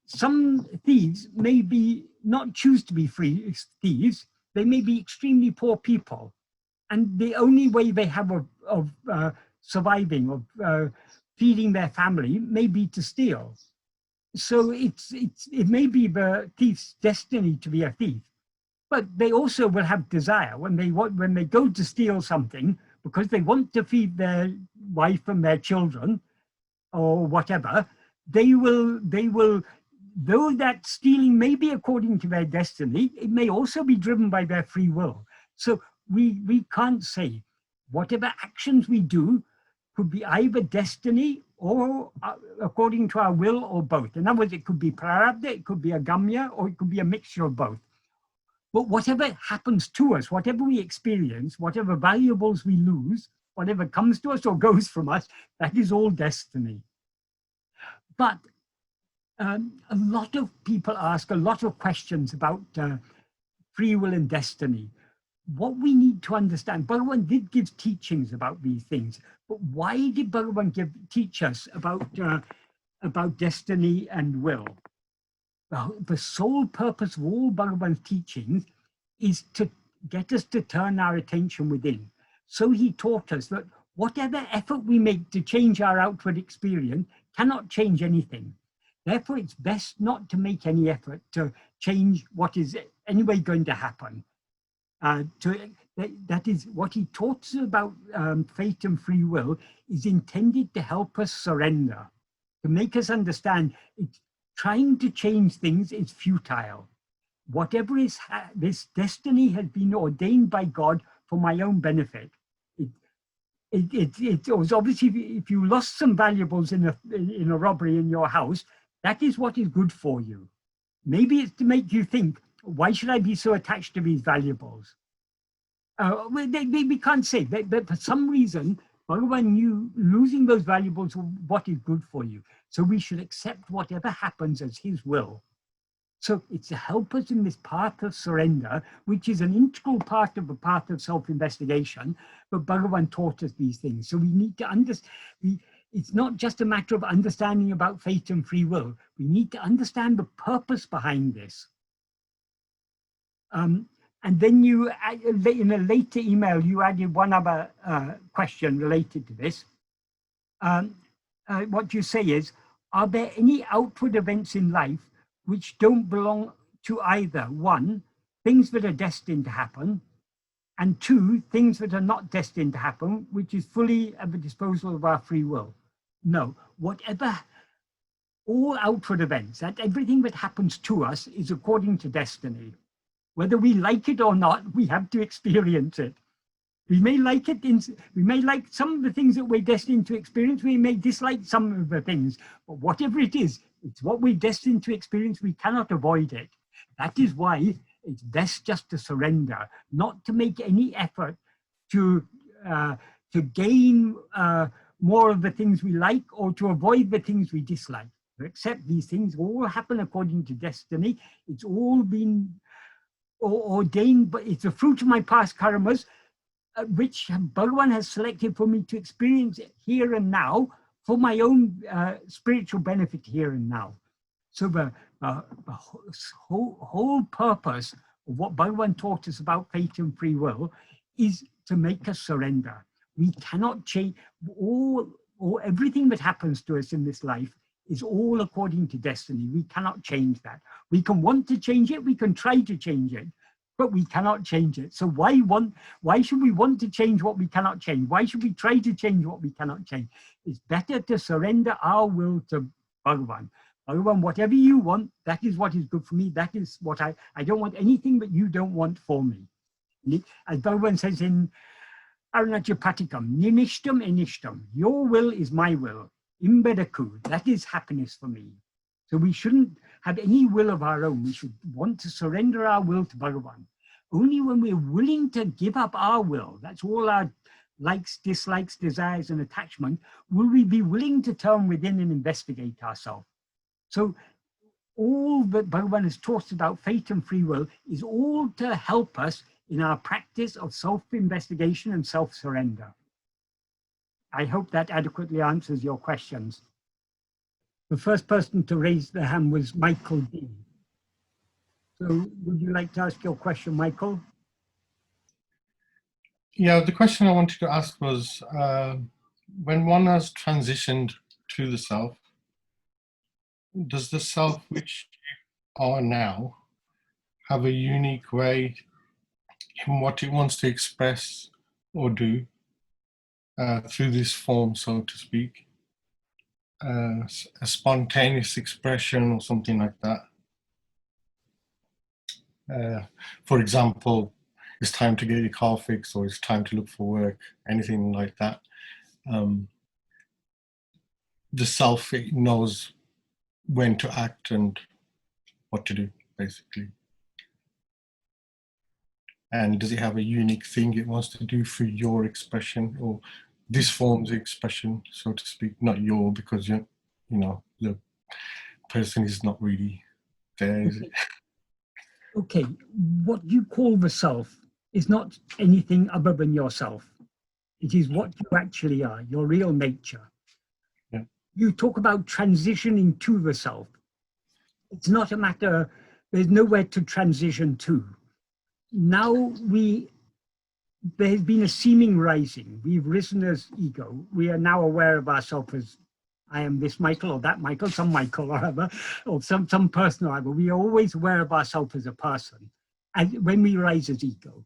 some thieves may be not choose to be free thieves. They may be extremely poor people, and the only way they have of surviving, of feeding their family, may be to steal. So it may be the thief's destiny to be a thief, but they also will have desire when they go to steal something because they want to feed their wife and their children or whatever. They will, though that stealing may be according to their destiny, it may also be driven by their free will. So we can't say. Whatever actions we do could be either destiny or according to our will, or both. In other words, it could be prarabdha, it could be agamya, or it could be a mixture of both. But whatever happens to us, whatever we experience, whatever valuables we lose, whatever comes to us or goes from us, that is all destiny. But a lot of people ask a lot of questions about free will and destiny. What we need to understand, Bhagavan did give teachings about these things, but why did Bhagavan teach us about destiny and will? The sole purpose of all Bhagavan's teachings is to get us to turn our attention within. So he taught us that whatever effort we make to change our outward experience cannot change anything. Therefore, it's best not to make any effort to change what is anyway going to happen. That is what he taught us about fate and free will, is intended to help us surrender, to make us understand trying to change things is futile. Whatever is this destiny has been ordained by God for my own benefit. It was obviously, if you lost some valuables in a robbery in your house, that is what is good for you. Maybe it's to make you think, why should I be so attached to these valuables? We can't say, but for some reason, Bhagavan knew losing those valuables was what is good for you. So we should accept whatever happens as his will. So it's to help us in this path of surrender, which is an integral part of the path of self-investigation, but Bhagavan taught us these things. So we need to understand, it's not just a matter of understanding about fate and free will. We need to understand the purpose behind this. And then you, in a later email, you added one other question related to this. What you say is, are there any outward events in life which don't belong to either, one, things that are destined to happen, and two, things that are not destined to happen, which is fully at the disposal of our free will? No, whatever, all outward events, that everything that happens to us is according to destiny. Whether we like it or not, we have to experience it. We may like it, we may like some of the things that we're destined to experience, we may dislike some of the things, but whatever it is, it's what we're destined to experience, we cannot avoid it. That is why it's best just to surrender, not to make any effort to gain more of the things we like or to avoid the things we dislike. To accept these things all happen according to destiny. It's all been ordained, but it's a fruit of my past karmas, which Bhagavan has selected for me to experience here and now for my own spiritual benefit here and now. So the whole purpose of what Bhagavan taught us about fate and free will is to make us surrender. We cannot change, everything that happens to us in this life is all according to destiny. We cannot change that. We can want to change it, we can try to change it, but we cannot change it. So why should we want to change what we cannot change? Why should we try to change what we cannot change? It's better to surrender our will to Bhagavan. Bhagavan, whatever you want, that is what is good for me. That is what I don't want anything that you don't want for me. As Bhagavan says in Arunachya Patikam, Nimishtam Enishtam, your will is my will. imbedaku, that is happiness for me. So we shouldn't have any will of our own. We should want to surrender our will to Bhagavan. Only when we're willing to give up our will, that's all our likes, dislikes, desires, and attachment, will we be willing to turn within and investigate ourselves. So all that Bhagavan has taught about fate and free will is all to help us in our practice of self-investigation and self-surrender. I hope that adequately answers your questions. The first person to raise their hand was Michael D. So would you like to ask your question, Michael? Yeah, the question I wanted to ask was, when one has transitioned to the self, does the self which you are now have a unique way in what it wants to express or do through this form, so to speak? A spontaneous expression or something like that. For example, it's time to get your car fixed, or it's time to look for work, anything like that. The self, it knows when to act and what to do, basically. And does it have a unique thing it wants to do for your expression, or this form's expression, so to speak? Not your, because you're, you know, the person is not really there, is it? Okay, what you call the self is not anything other than yourself. It is what you actually are, your real nature. Yeah. You talk about transitioning to the self. It's not a matter, there's nowhere to transition to. Now there has been a seeming rising. We've risen as ego. We are now aware of ourselves as, I am this Michael or that Michael, some Michael or other, or some person or other. We are always aware of ourselves as a person, and when we rise as ego.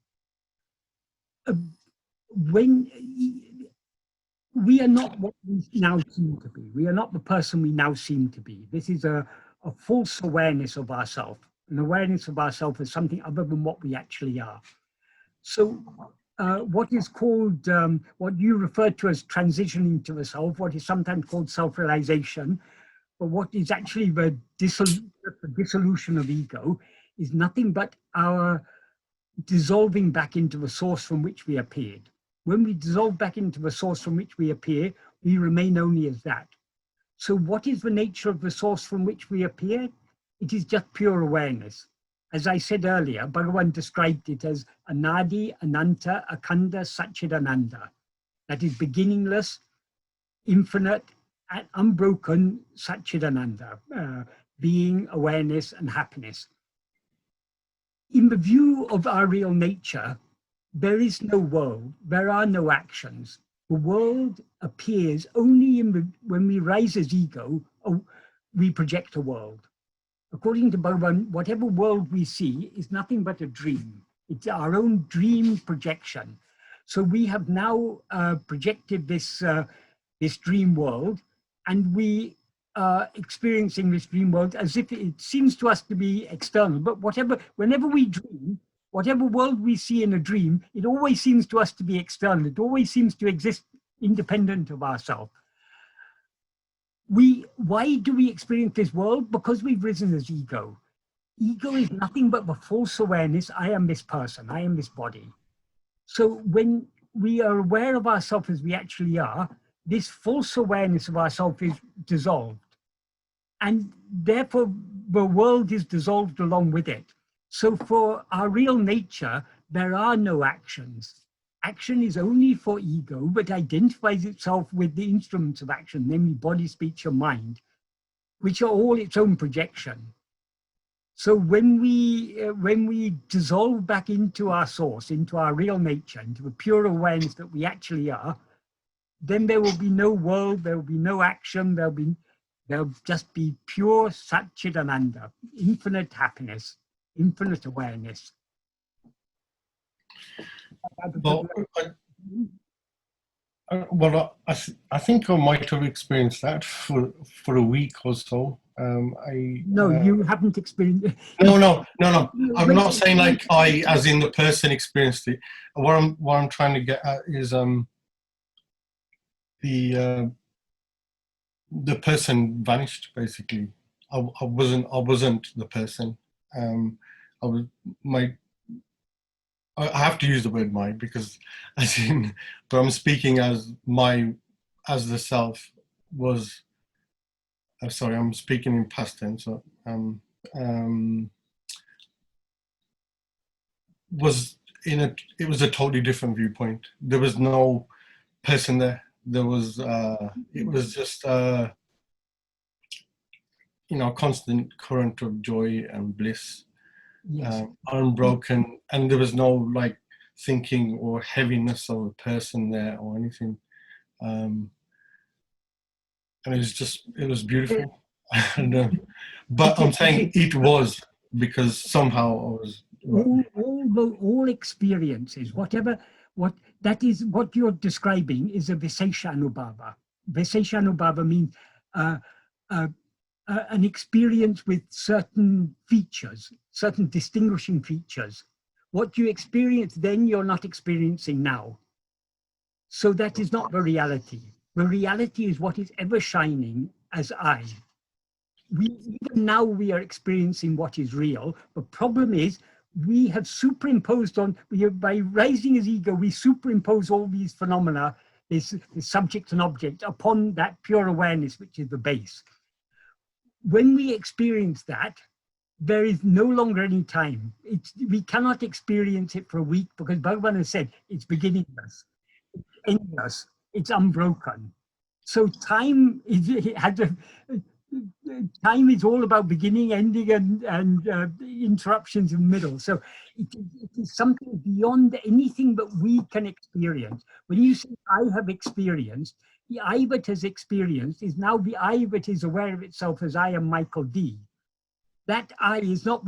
When we are not what we now seem to be. We are not the person we now seem to be. This is a false awareness of ourselves, an awareness of ourselves as something other than what we actually are. So what is called, what you refer to as transitioning to the self, what is sometimes called self-realization, but what is actually the dissolution of ego, is nothing but our dissolving back into the source from which we appeared. When we dissolve back into the source from which we appear, we remain only as that. So what is the nature of the source from which we appear? It is just pure awareness. As I said earlier, Bhagavan described it as Anadi, Ananta, Akhanda, Satchidananda. That is beginningless, infinite, and unbroken Satchidananda, being, awareness, and happiness. In the view of our real nature, there is no world, there are no actions. The world appears only when we rise as ego, we project a world. According to Bhagavan, whatever world we see is nothing but a dream. It's our own dream projection. So we have now projected this dream world, and we are experiencing this dream world as if it seems to us to be external. But whenever we dream, whatever world we see in a dream, it always seems to us to be external. It always seems to exist independent of ourselves. Why do we experience this world? Because we've risen as ego. Ego is nothing but the false awareness, I am this person, I am this body. So when we are aware of ourselves as we actually are, this false awareness of ourselves is dissolved. And therefore, the world is dissolved along with it. So for our real nature, there are no actions. Action is only for ego, but identifies itself with the instruments of action, namely body, speech, and mind, which are all its own projection. So when we dissolve back into our source, into our real nature, into the pure awareness that we actually are, then there will be no world, there will be no action, there'll just be pure Satchidananda, infinite happiness, infinite awareness. Well, I think I might have experienced that for a week or so. No, you haven't experienced it. No. I'm not saying like I, as in the person, experienced it. What I'm trying to get at is the the person vanished basically. I wasn't the person. I was I have to use the word "my" because, but I'm speaking as the self was. Sorry, I'm speaking in past tense. So, it was a totally different viewpoint. There was no person there. There was it was just constant current of joy and bliss, Yes. unbroken, and there was no like thinking or heaviness of a person there or anything. And it was beautiful. And, but I'm saying it was because somehow I was. All experiences, what you're describing is a Visheshanubhava. Visheshanubhava means an experience with certain features, certain distinguishing features. What you experience then, you're not experiencing now. So that is not the reality. The reality is what is ever shining as I. Even now we are experiencing what is real. The problem is we have superimposed by rising as ego, we superimpose all these phenomena, this subject and object, upon that pure awareness, which is the base. When we experience that, there is no longer any time. We cannot experience it for a week because Bhagavan has said it's beginningless, it's endless, it's unbroken. So time is all about beginning, ending, and interruptions in the middle. So it is something beyond anything that we can experience. When you say I have experienced, the I that has experienced is now the I that is aware of itself as I am Michael D. That I is not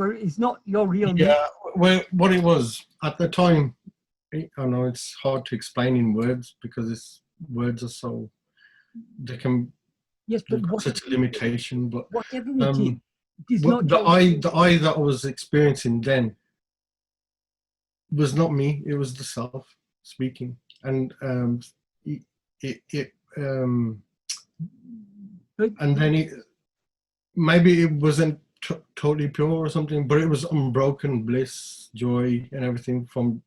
your real name. Yeah, well, what it was at the time, I know it's hard to explain in words because words are so, they can. Yes, but such a limitation, but whatever it is not the I that I was experiencing then was not me. It was the self speaking, and and then maybe it wasn't totally pure or something, but it was unbroken bliss, joy, and everything from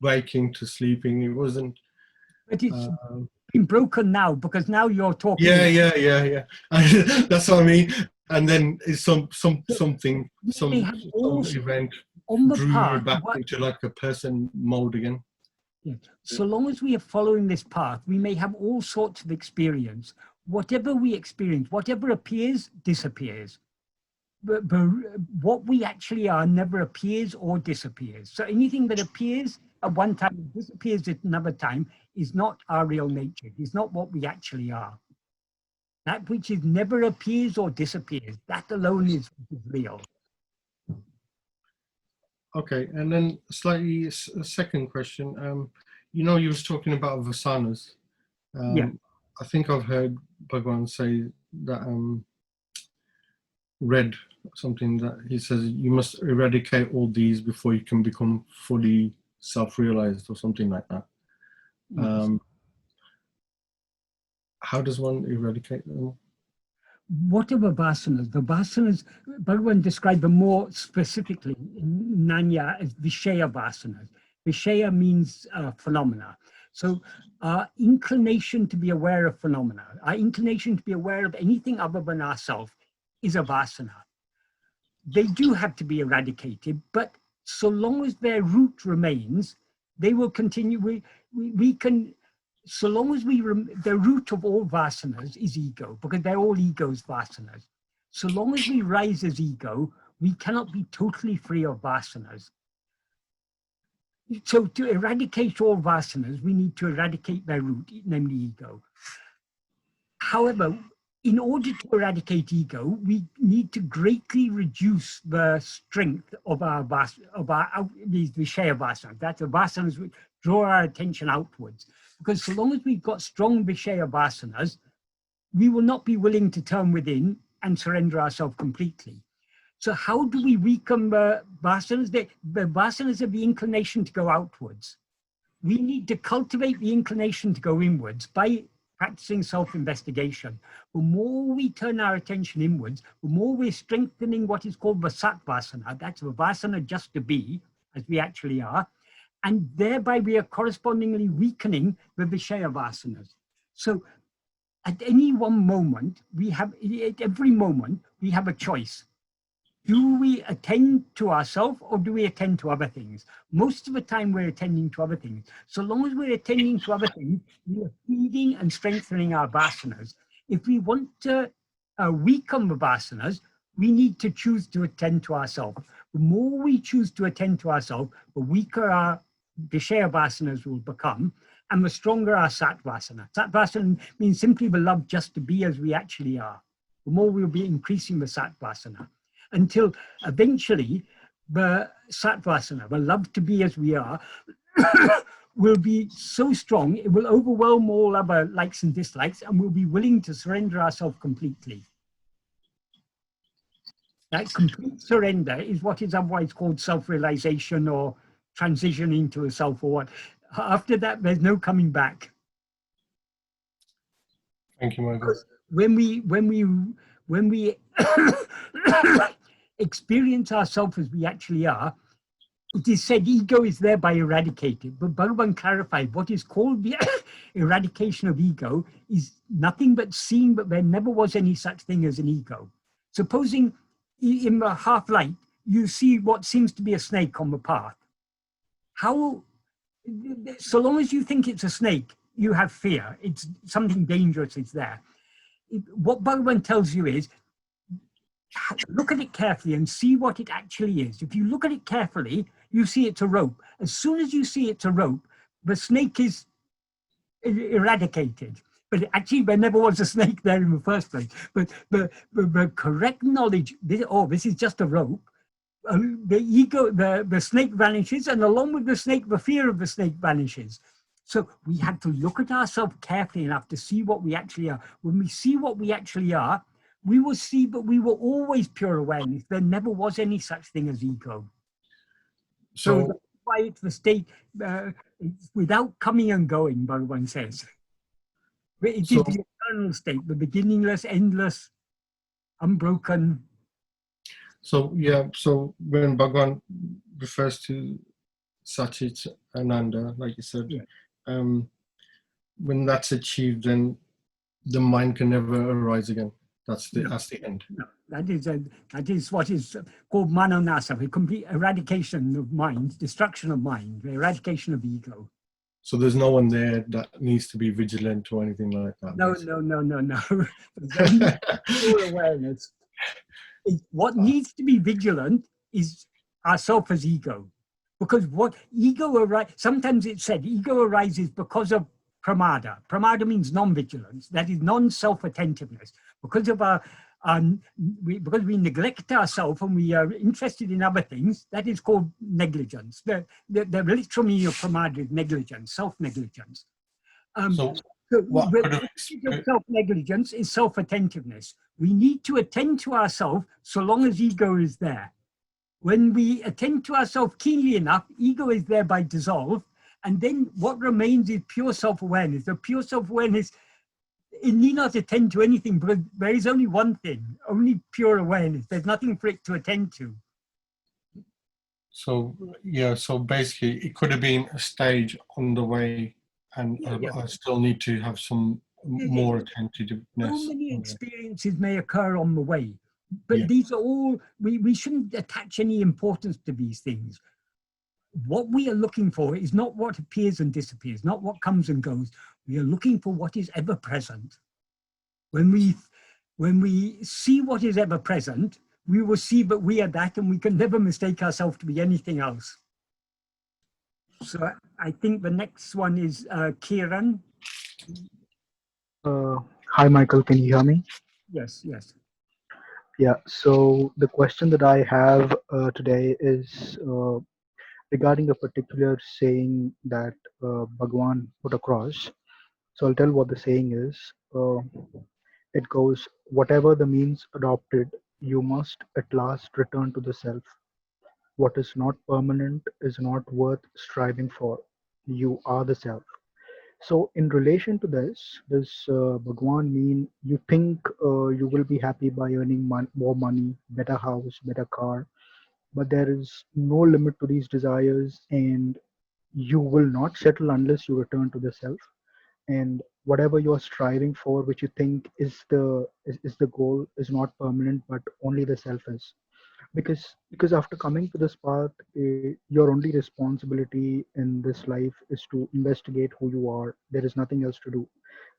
waking to sleeping. It wasn't. But it's been broken now because now you're talking. Yeah. That's what I mean. And then it's some event drew you back into like a person mode again. Yeah. So long as we are following this path, we may have all sorts of experience. Whatever we experience, whatever appears, disappears. But what we actually are never appears or disappears. So anything that appears at one time and disappears at another time is not our real nature. It's not what we actually are. That which is never appears or disappears, that alone is real. Okay, and then slightly a second question. You was talking about vāsanās. Yeah. I think I've heard Bhagavan say that, read something that he says you must eradicate all these before you can become fully self-realized or something like that. Yes. How does one eradicate them? What are the vāsanās? The vāsanās, Bhagavan described them more specifically in Nanya as Vishaya vāsanās. Vishaya means phenomena. So our inclination to be aware of phenomena, our inclination to be aware of anything other than ourselves is a vāsana. They do have to be eradicated, but so long as their root remains, they will continue. We can, so long as the root of all vāsanas is ego, because they're all ego's vāsanas. So long as we rise as ego, we cannot be totally free of vāsanas. So to eradicate all vāsanas, we need to eradicate their root, namely ego. However, in order to eradicate ego, we need to greatly reduce the strength of these Vishaya vasanas. That's the vasanas which draw our attention outwards. Because so long as we've got strong Vishaya vasanas, we will not be willing to turn within and surrender ourselves completely. So how do we weaken the vasanas? The vasanas are the inclination to go outwards. We need to cultivate the inclination to go inwards by practicing self-investigation, the more we turn our attention inwards, the more we're strengthening what is called the satvasana. That's the vasana just to be, as we actually are. And thereby we are correspondingly weakening the Vishaya vasanas. So at any one moment, at every moment, we have a choice. Do we attend to ourselves or do we attend to other things? Most of the time we're attending to other things. So long as we're attending to other things, we are feeding and strengthening our vasanas. If we want to weaken the vasanas, we need to choose to attend to ourselves. The more we choose to attend to ourselves, the weaker our Vishaya vasanas will become, and the stronger our satvasana. Satvasana means simply the love just to be as we actually are. The more we'll be increasing the satvasana, until eventually the satvasana, the love to be as we are, will be so strong, it will overwhelm all other likes and dislikes, and we'll be willing to surrender ourselves completely. That complete surrender is what is otherwise called self-realization or transitioning to a self, or what. After that, there's no coming back. Thank you, Michael. When we experience ourselves as we actually are, it is said ego is thereby eradicated. But Bhagavan clarified what is called the eradication of ego is nothing but seeing that there never was any such thing as an ego. Supposing in the half light, you see what seems to be a snake on the path. How, so long as you think it's a snake, you have fear. It's something dangerous is there. What Bhagavan tells you is, look at it carefully and see what it actually is. If you look at it carefully, you see it's a rope. As soon as you see it's a rope, the snake is eradicated. But actually, there never was a snake there in the first place. But the correct knowledge, this is just a rope. The ego, the snake vanishes, and along with the snake, the fear of the snake vanishes. So we have to look at ourselves carefully enough to see what we actually are. When we see what we actually are, we will see that we were always pure awareness. There never was any such thing as ego. So that's why it's the state, it's without coming and going, Bhagavan says. It is the eternal state, the beginningless, endless, unbroken. So yeah, so when Bhagavan refers to Satchit Ananda, like you said, Yeah. When that's achieved, then the mind can never arise again. That's the end. No, that is what is called manana, a complete eradication of mind, destruction of mind, the eradication of ego. So there's no one there that needs to be vigilant or anything like that. No. There's only pure awareness. What needs to be vigilant is ourself as ego. Because what ego arises, sometimes it's said ego arises because of pramada. Pramada means non-vigilance, that is non-self-attentiveness. Because of because we neglect ourselves and we are interested in other things, that is called negligence. The literal meaning of pramada is negligence, self-negligence. Self-negligence is self-attentiveness. We need to attend to ourselves so long as ego is there. When we attend to ourselves keenly enough, ego is thereby dissolved, and then what remains is pure self-awareness. The pure self-awareness, it need not attend to anything, because there is only one thing, only pure awareness. There's nothing for it to attend to. So yeah, so basically it could have been a stage on the way, and I still need to have some more attentiveness. So many experiences may occur on the way, but these are all, we shouldn't attach any importance to these things. What we are looking for is not what appears and disappears, not what comes and goes. We are looking for what is ever present. When we see what is ever present, we will see that we are that, and we can never mistake ourselves to be anything else. So I think the next one is Kiran. Hi, Michael, can you hear me? Yes. Yeah, so the question that I have today is regarding a particular saying that Bhagavan put across. So I'll tell what the saying is. It goes, whatever the means adopted, you must at last return to the self. What is not permanent is not worth striving for. You are the self. So in relation to this, does Bhagwan mean you think you will be happy by earning more money, better house, better car, but there is no limit to these desires, and you will not settle unless you return to the self, and whatever you're striving for, which you think is the goal, is not permanent, but only the self is. Because after coming to this path, your only responsibility in this life is to investigate who you are. There is nothing else to do.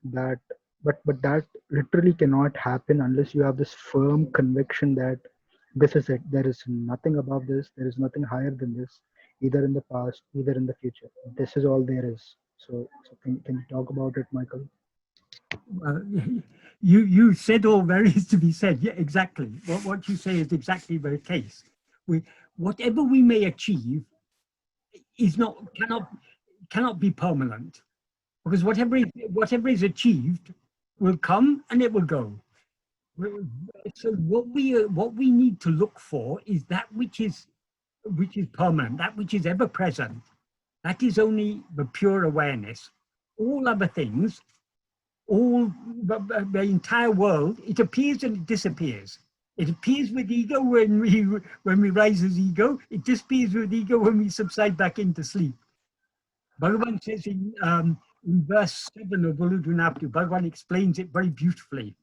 That but that literally cannot happen unless you have this firm conviction that this is it. There is nothing above this. There is nothing higher than this, either in the past, either in the future. This is all there is. So can you talk about it, Michael? You said all there is to be said. Yeah, exactly. What you say is exactly the case. Whatever we may achieve cannot be permanent, because whatever is achieved will come and it will go. So what we need to look for is that which is permanent, that which is ever present. That is only the pure awareness. All other things, all the entire world, it appears and it disappears. It appears with ego when we rise as ego. It disappears with ego when we subside back into sleep. Bhagavan says in verse 7 of Uludunaptu, Bhagavan explains it very beautifully.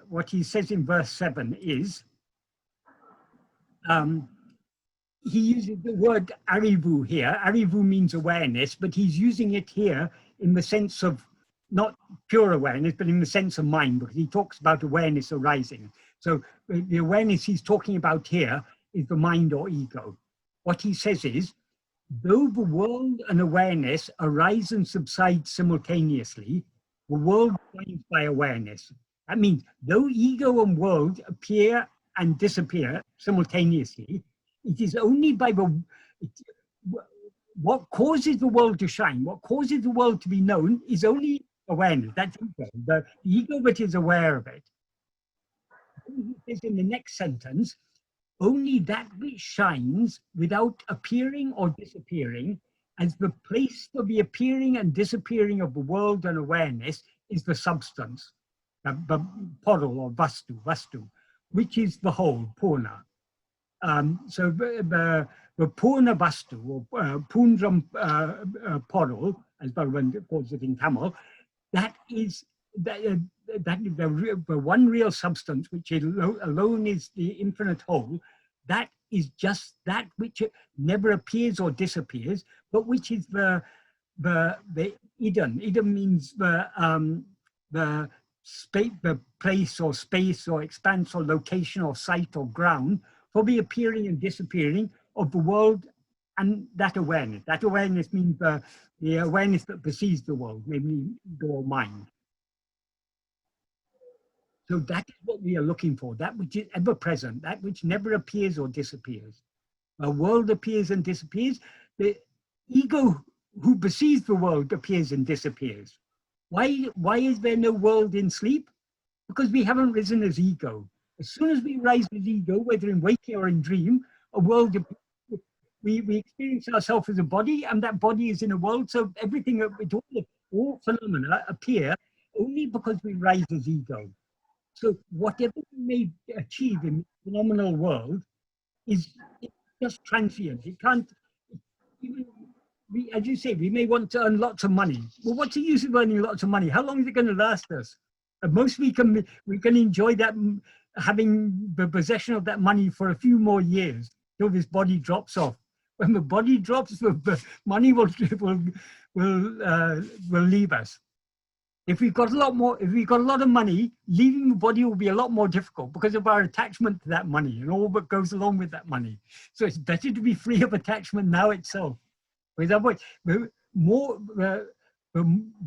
What he says in verse 7 is, he uses the word arivu here. Arivu means awareness, but he's using it here in the sense of not pure awareness, but in the sense of mind, because he talks about awareness arising. So the awareness he's talking about here is the mind or ego. What he says is, though the world and awareness arise and subside simultaneously, the world remains by awareness. That means though ego and world appear and disappear simultaneously, it is only by what causes the world to shine, what causes the world to be known is only awareness. That's ego, the ego that is aware of it. Is in the next sentence, only that which shines without appearing or disappearing, as the place for the appearing and disappearing of the world and awareness is the substance, the podal or vastu, which is the whole, purna. So the purna vastu, or pundram podal, as Bhagavan calls it in Tamil, that is the one real substance, which alone is the infinite whole. That is just that which never appears or disappears, but which is the idam. Idam means the space, the place or space or expanse or location or site or ground for the appearing and disappearing of the world and that awareness. That awareness means the awareness that perceives the world, namely your mind. So that is what we are looking for, that which is ever present, that which never appears or disappears. The world appears and disappears. The ego who perceives the world appears and disappears. Why is there no world in sleep? Because we haven't risen as ego. As soon as we rise as ego, whether in waking or in dream, a world, we experience ourselves as a body, and that body is in a world. So everything, all phenomena appear only because we rise as ego. So whatever we may achieve in the phenomenal world is just transient. It can't, as you say, we may want to earn lots of money. Well, what's the use of earning lots of money? How long is it going to last us? At most we can enjoy that, having the possession of that money for a few more years till this body drops off. When the body drops, the money will leave us. If we've got a lot of money, leaving the body will be a lot more difficult because of our attachment to that money and all that goes along with that money. So it's better to be free of attachment now itself. Because the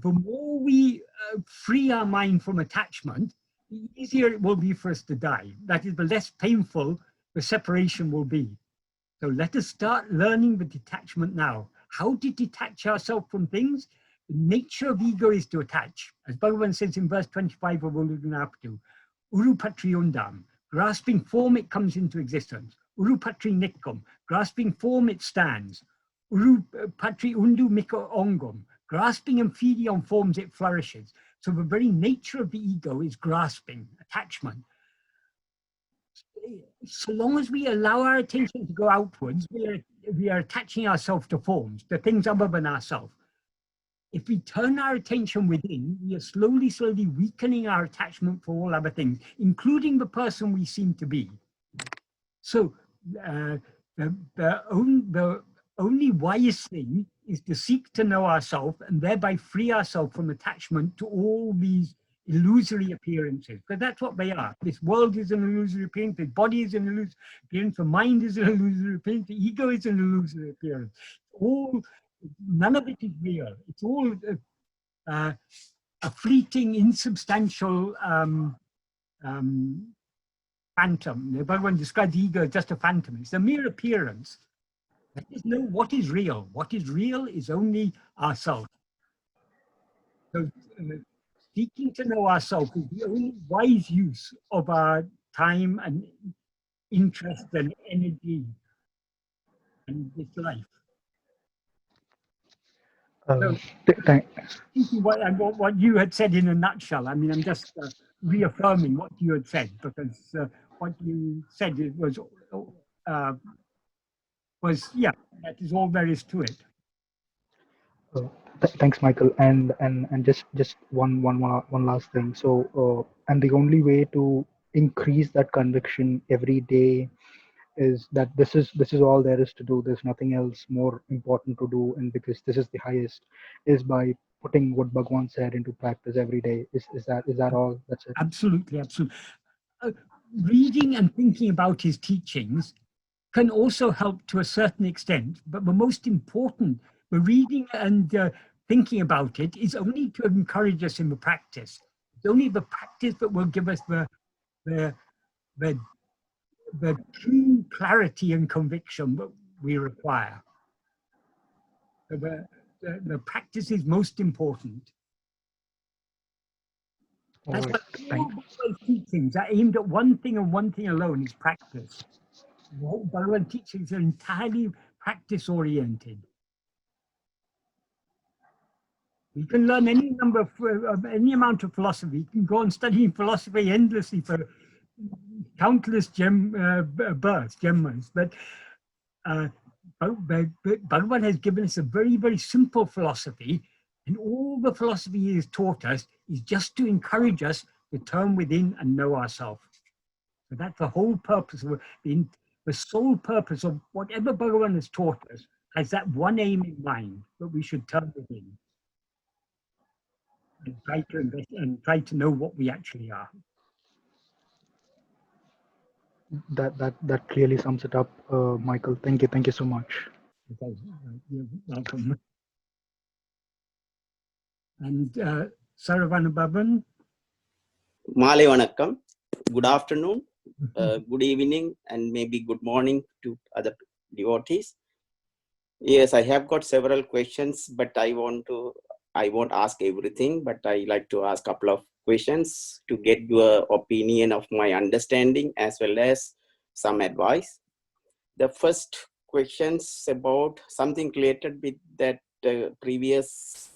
more we free our mind from attachment, the easier it will be for us to die. That is, the less painful the separation will be. So let us start learning the detachment now. How to detach ourselves from things? The nature of ego is to attach. As Bhagavan says in verse 25 of Uludunaptu, Urupatri undam, grasping form it comes into existence. Urupatri nikkum, grasping form it stands. uru patri undu miko ongum, grasping and feeding on forms it flourishes. So the very nature of the ego is grasping, attachment. So long as we allow our attention to go outwards, we are attaching ourselves to forms, to things other than ourselves. If we turn our attention within, we are slowly, slowly weakening our attachment for all other things, including the person we seem to be. So the only wise thing is to seek to know ourselves and thereby free ourselves from attachment to all these illusory appearances, because that's what they are. This world is an illusory appearance, the body is an illusory appearance, the mind is an illusory appearance, the ego is an illusory appearance. None of it is real. It's all a fleeting, insubstantial phantom. Bhagavan describes the ego as just a phantom. It's a mere appearance. There is no what is real. What is real is only ourselves. So seeking to know ourselves is the only wise use of our time and interest and energy in this life. So, what you had said in a nutshell. I mean, I'm just reaffirming what you had said, because what you said yeah, that is all there is to it. Thanks, Michael. And just one last thing. So and the only way to increase that conviction every day is that this is all there is to do. There's nothing else more important to do, and because this is the highest, is by putting what Bhagavan said into practice every day. Is that all? That's it. Absolutely, absolutely. Reading and thinking about his teachings can also help to a certain extent, but the most important, the reading and thinking about it is only to encourage us in the practice. It's only the practice that will give us the true clarity and conviction that we require. So the practice is most important. That's why all Bhagavan's teachings are aimed at one thing and one thing alone, is practice. Bhagavan's teachings are entirely practice-oriented. You can learn any amount of philosophy. You can go on studying philosophy endlessly for countless births, gemmas. But Bhagavan has given us a very, very simple philosophy, and all the philosophy he has taught us is just to encourage us to turn within and know ourselves. So that's the whole purpose of the sole purpose of whatever Bhagavan has taught us, has that one aim in mind, that we should turn within and try to invest and try to know what we actually are. That clearly sums it up, Michael. Thank you so much. Okay, you're welcome. And śravaṇa Bhavan. Male vanakkam. Good afternoon, good evening, and maybe good morning to other devotees. Yes, I have got several questions, but I won't ask everything, but I like to ask a couple of questions to get your opinion of my understanding as well as some advice. The first questions about something related with that previous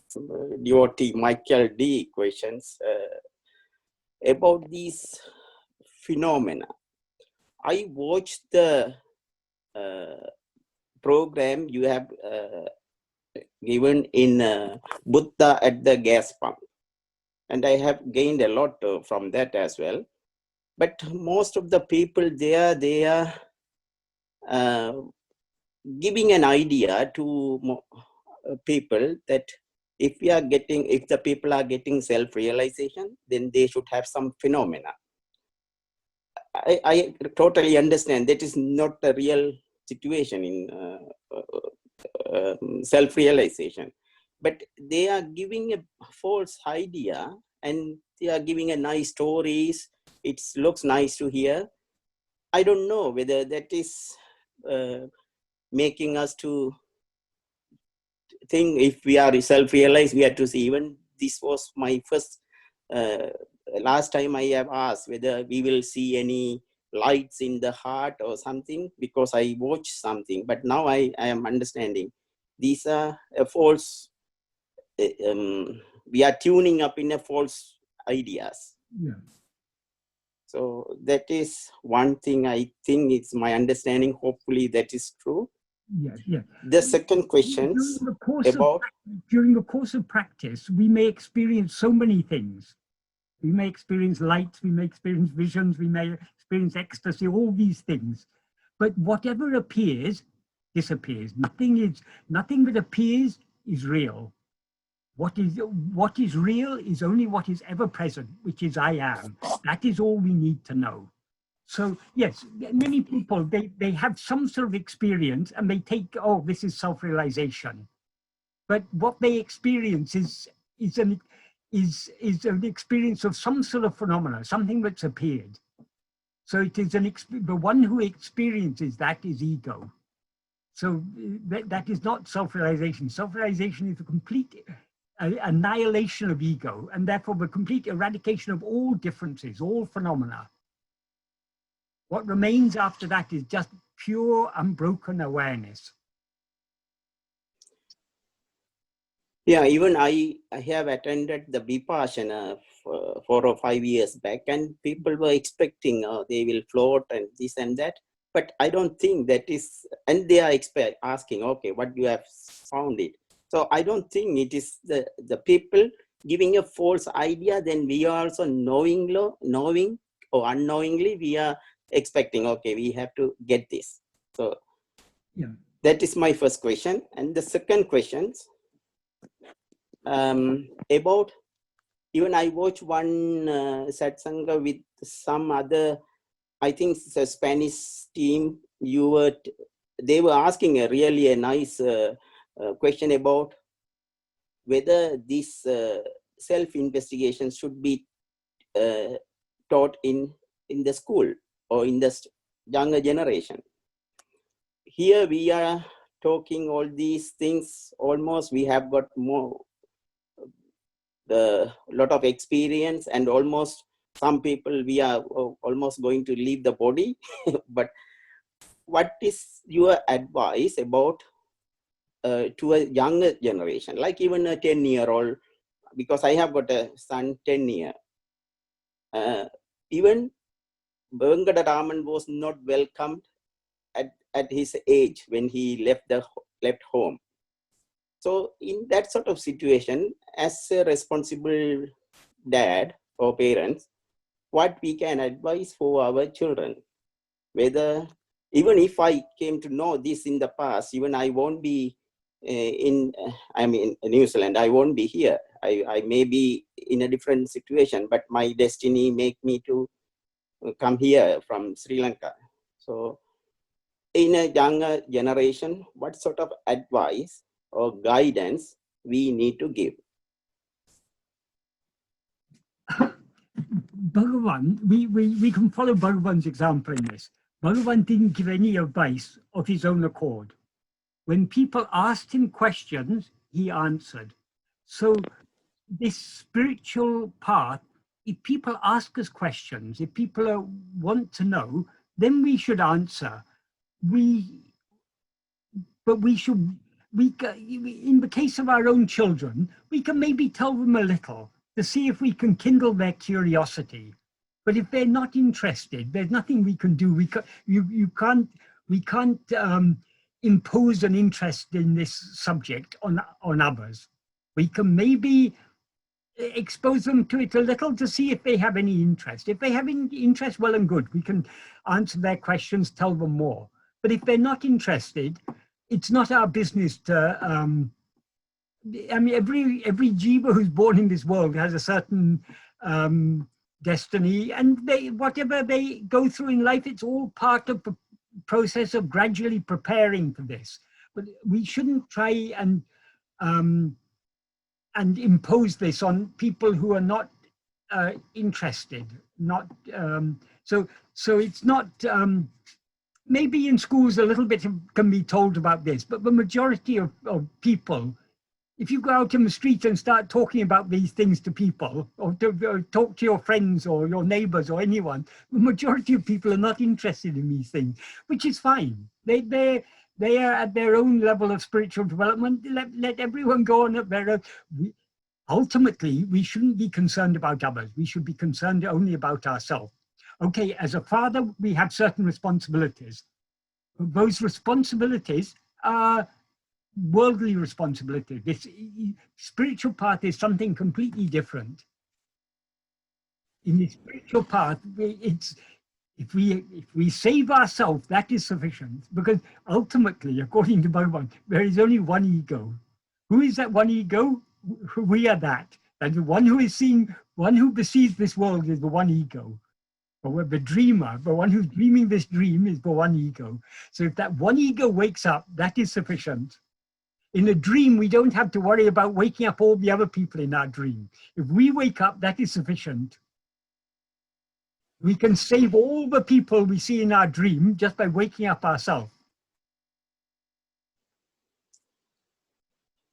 devotee Michael D questions about these phenomena. I watched the program you have given in Buddha at the gas pump, and I have gained a lot from that as well. But most of the people there, they are giving an idea to people that if the people are getting self-realization, then they should have some phenomena. I totally understand that is not a real situation in self-realization, but they are giving a false idea and they are giving a nice stories. It looks nice to hear. I don't know whether that is making us to think if we are self-realized, we have to see. Even this was my first, last time I have asked whether we will see any lights in the heart or something, because I watched something, but now I am understanding these are a false, we are tuning up in a false ideas. Yeah. So that is one thing I think it's my understanding. Hopefully that is true. Yeah, yeah. The second question during the course of practice, we may experience so many things. We may experience light, we may experience visions, we may experience ecstasy, all these things. But whatever appears, disappears. Nothing that appears is real. What is real is only what is ever present, which is I am. That is all we need to know. So yes, many people, they have some sort of experience and they take, oh, this is self-realization. But what they experience is an experience of some sort of phenomena, something that's appeared. So it is the one who experiences that is ego. So that is not self-realization. Self-realization is a complete annihilation of ego, and therefore the complete eradication of all differences, all phenomena. What remains after that is just pure, unbroken awareness. Yeah, even I have attended the Vipassana 4 or 5 years back, and people were expecting they will float and this and that. But I don't think that is, and they are asking, okay, what you have found it. So I don't think it is the people giving a false idea, then we are also knowing or unknowingly, we are expecting, okay, we have to get this. So yeah, that is my first question. And the second question, about, even I watched one satsanga with some other, I think it's a Spanish team, they were asking a nice question about whether this self-investigation should be taught in the school or in the younger generation. Here we are talking all these things, almost we have got lot of experience, and almost some people we are almost going to leave the body. But what is your advice about to a younger generation, like even a 10-year-old, because I have got a son 10 year. Even Venkataraman was not welcomed at his age when he left home. So in that sort of situation, as a responsible dad or parents, what we can advise for our children, whether even if I came to know this in the past, even I won't be in New Zealand, I won't be here. I may be in a different situation, but my destiny make me to come here from Sri Lanka. So in a younger generation, what sort of advice or guidance we need to give? Bhagavan, we can follow Bhagavan's example in this. Bhagavan didn't give any advice of his own accord. When people asked him questions, he answered. So this spiritual path, if people ask us questions, if people want to know, then we should answer. But we should, in the case of our own children, we can maybe tell them a little to see if we can kindle their curiosity. But if they're not interested, there's nothing we can do. We can't impose an interest in this subject on others. We can maybe expose them to it a little to see if they have any interest. If they have any interest, well and good. We can answer their questions, tell them more. But if they're not interested, it's not our business to, I mean, every jiva who's born in this world has a certain destiny, and whatever they go through in life, it's all part of the process of gradually preparing for this. But we shouldn't try and impose this on people who are not interested. Not so it's not. Maybe in schools a little bit can be told about this, but the majority of people, if you go out in the street and start talking about these things to people, or talk to your friends or your neighbors or anyone, the majority of people are not interested in these things, which is fine. They are at their own level of spiritual development. Let everyone go on at their own. Ultimately, we shouldn't be concerned about others. We should be concerned only about ourselves. Okay, as a father, we have certain responsibilities. Those responsibilities are worldly responsibility. This spiritual path is something completely different. In the spiritual path, it's if we save ourselves, that is sufficient. Because ultimately, according to Bhagavan, there is only one ego. Who is that one ego? We are that. And the one who is seeing, one who perceives this world is the one ego. Or the dreamer, the one who's dreaming this dream is the one ego. So if that one ego wakes up, that is sufficient. In a dream, we don't have to worry about waking up all the other people in our dream. If we wake up, that is sufficient. We can save all the people we see in our dream just by waking up ourselves.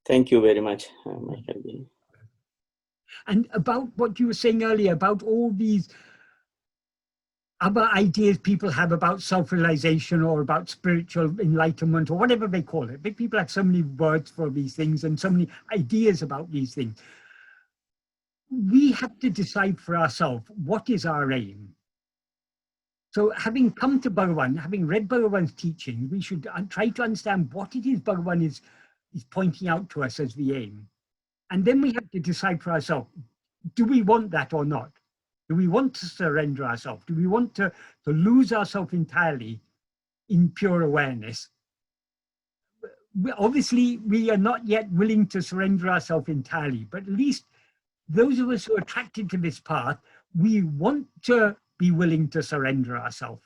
Thank you very much, Michael. And about what you were saying earlier, about all these other ideas people have about self-realization or about spiritual enlightenment or whatever they call it. People have so many words for these things and so many ideas about these things. We have to decide for ourselves, what is our aim? So having come to Bhagavan, having read Bhagavan's teaching, we should try to understand what it is Bhagavan is pointing out to us as the aim. And then we have to decide for ourselves, do we want that or not? Do we want to surrender ourselves? Do we want to lose ourselves entirely in pure awareness? Obviously, we are not yet willing to surrender ourselves entirely, but at least those of us who are attracted to this path, we want to be willing to surrender ourselves.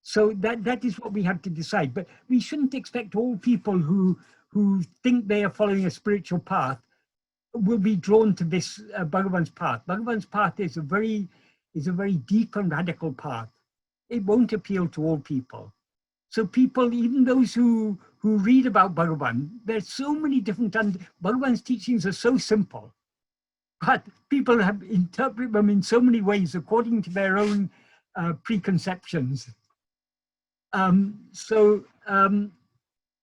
So that is what we have to decide. But we shouldn't expect all people who think they are following a spiritual path will be drawn to this Bhagavan's path. Bhagavan's path is a very deep and radical path. It won't appeal to all people. So people, even those who read about Bhagavan, there's so many different, Bhagavan's teachings are so simple, but people have interpreted them in so many ways according to their own preconceptions.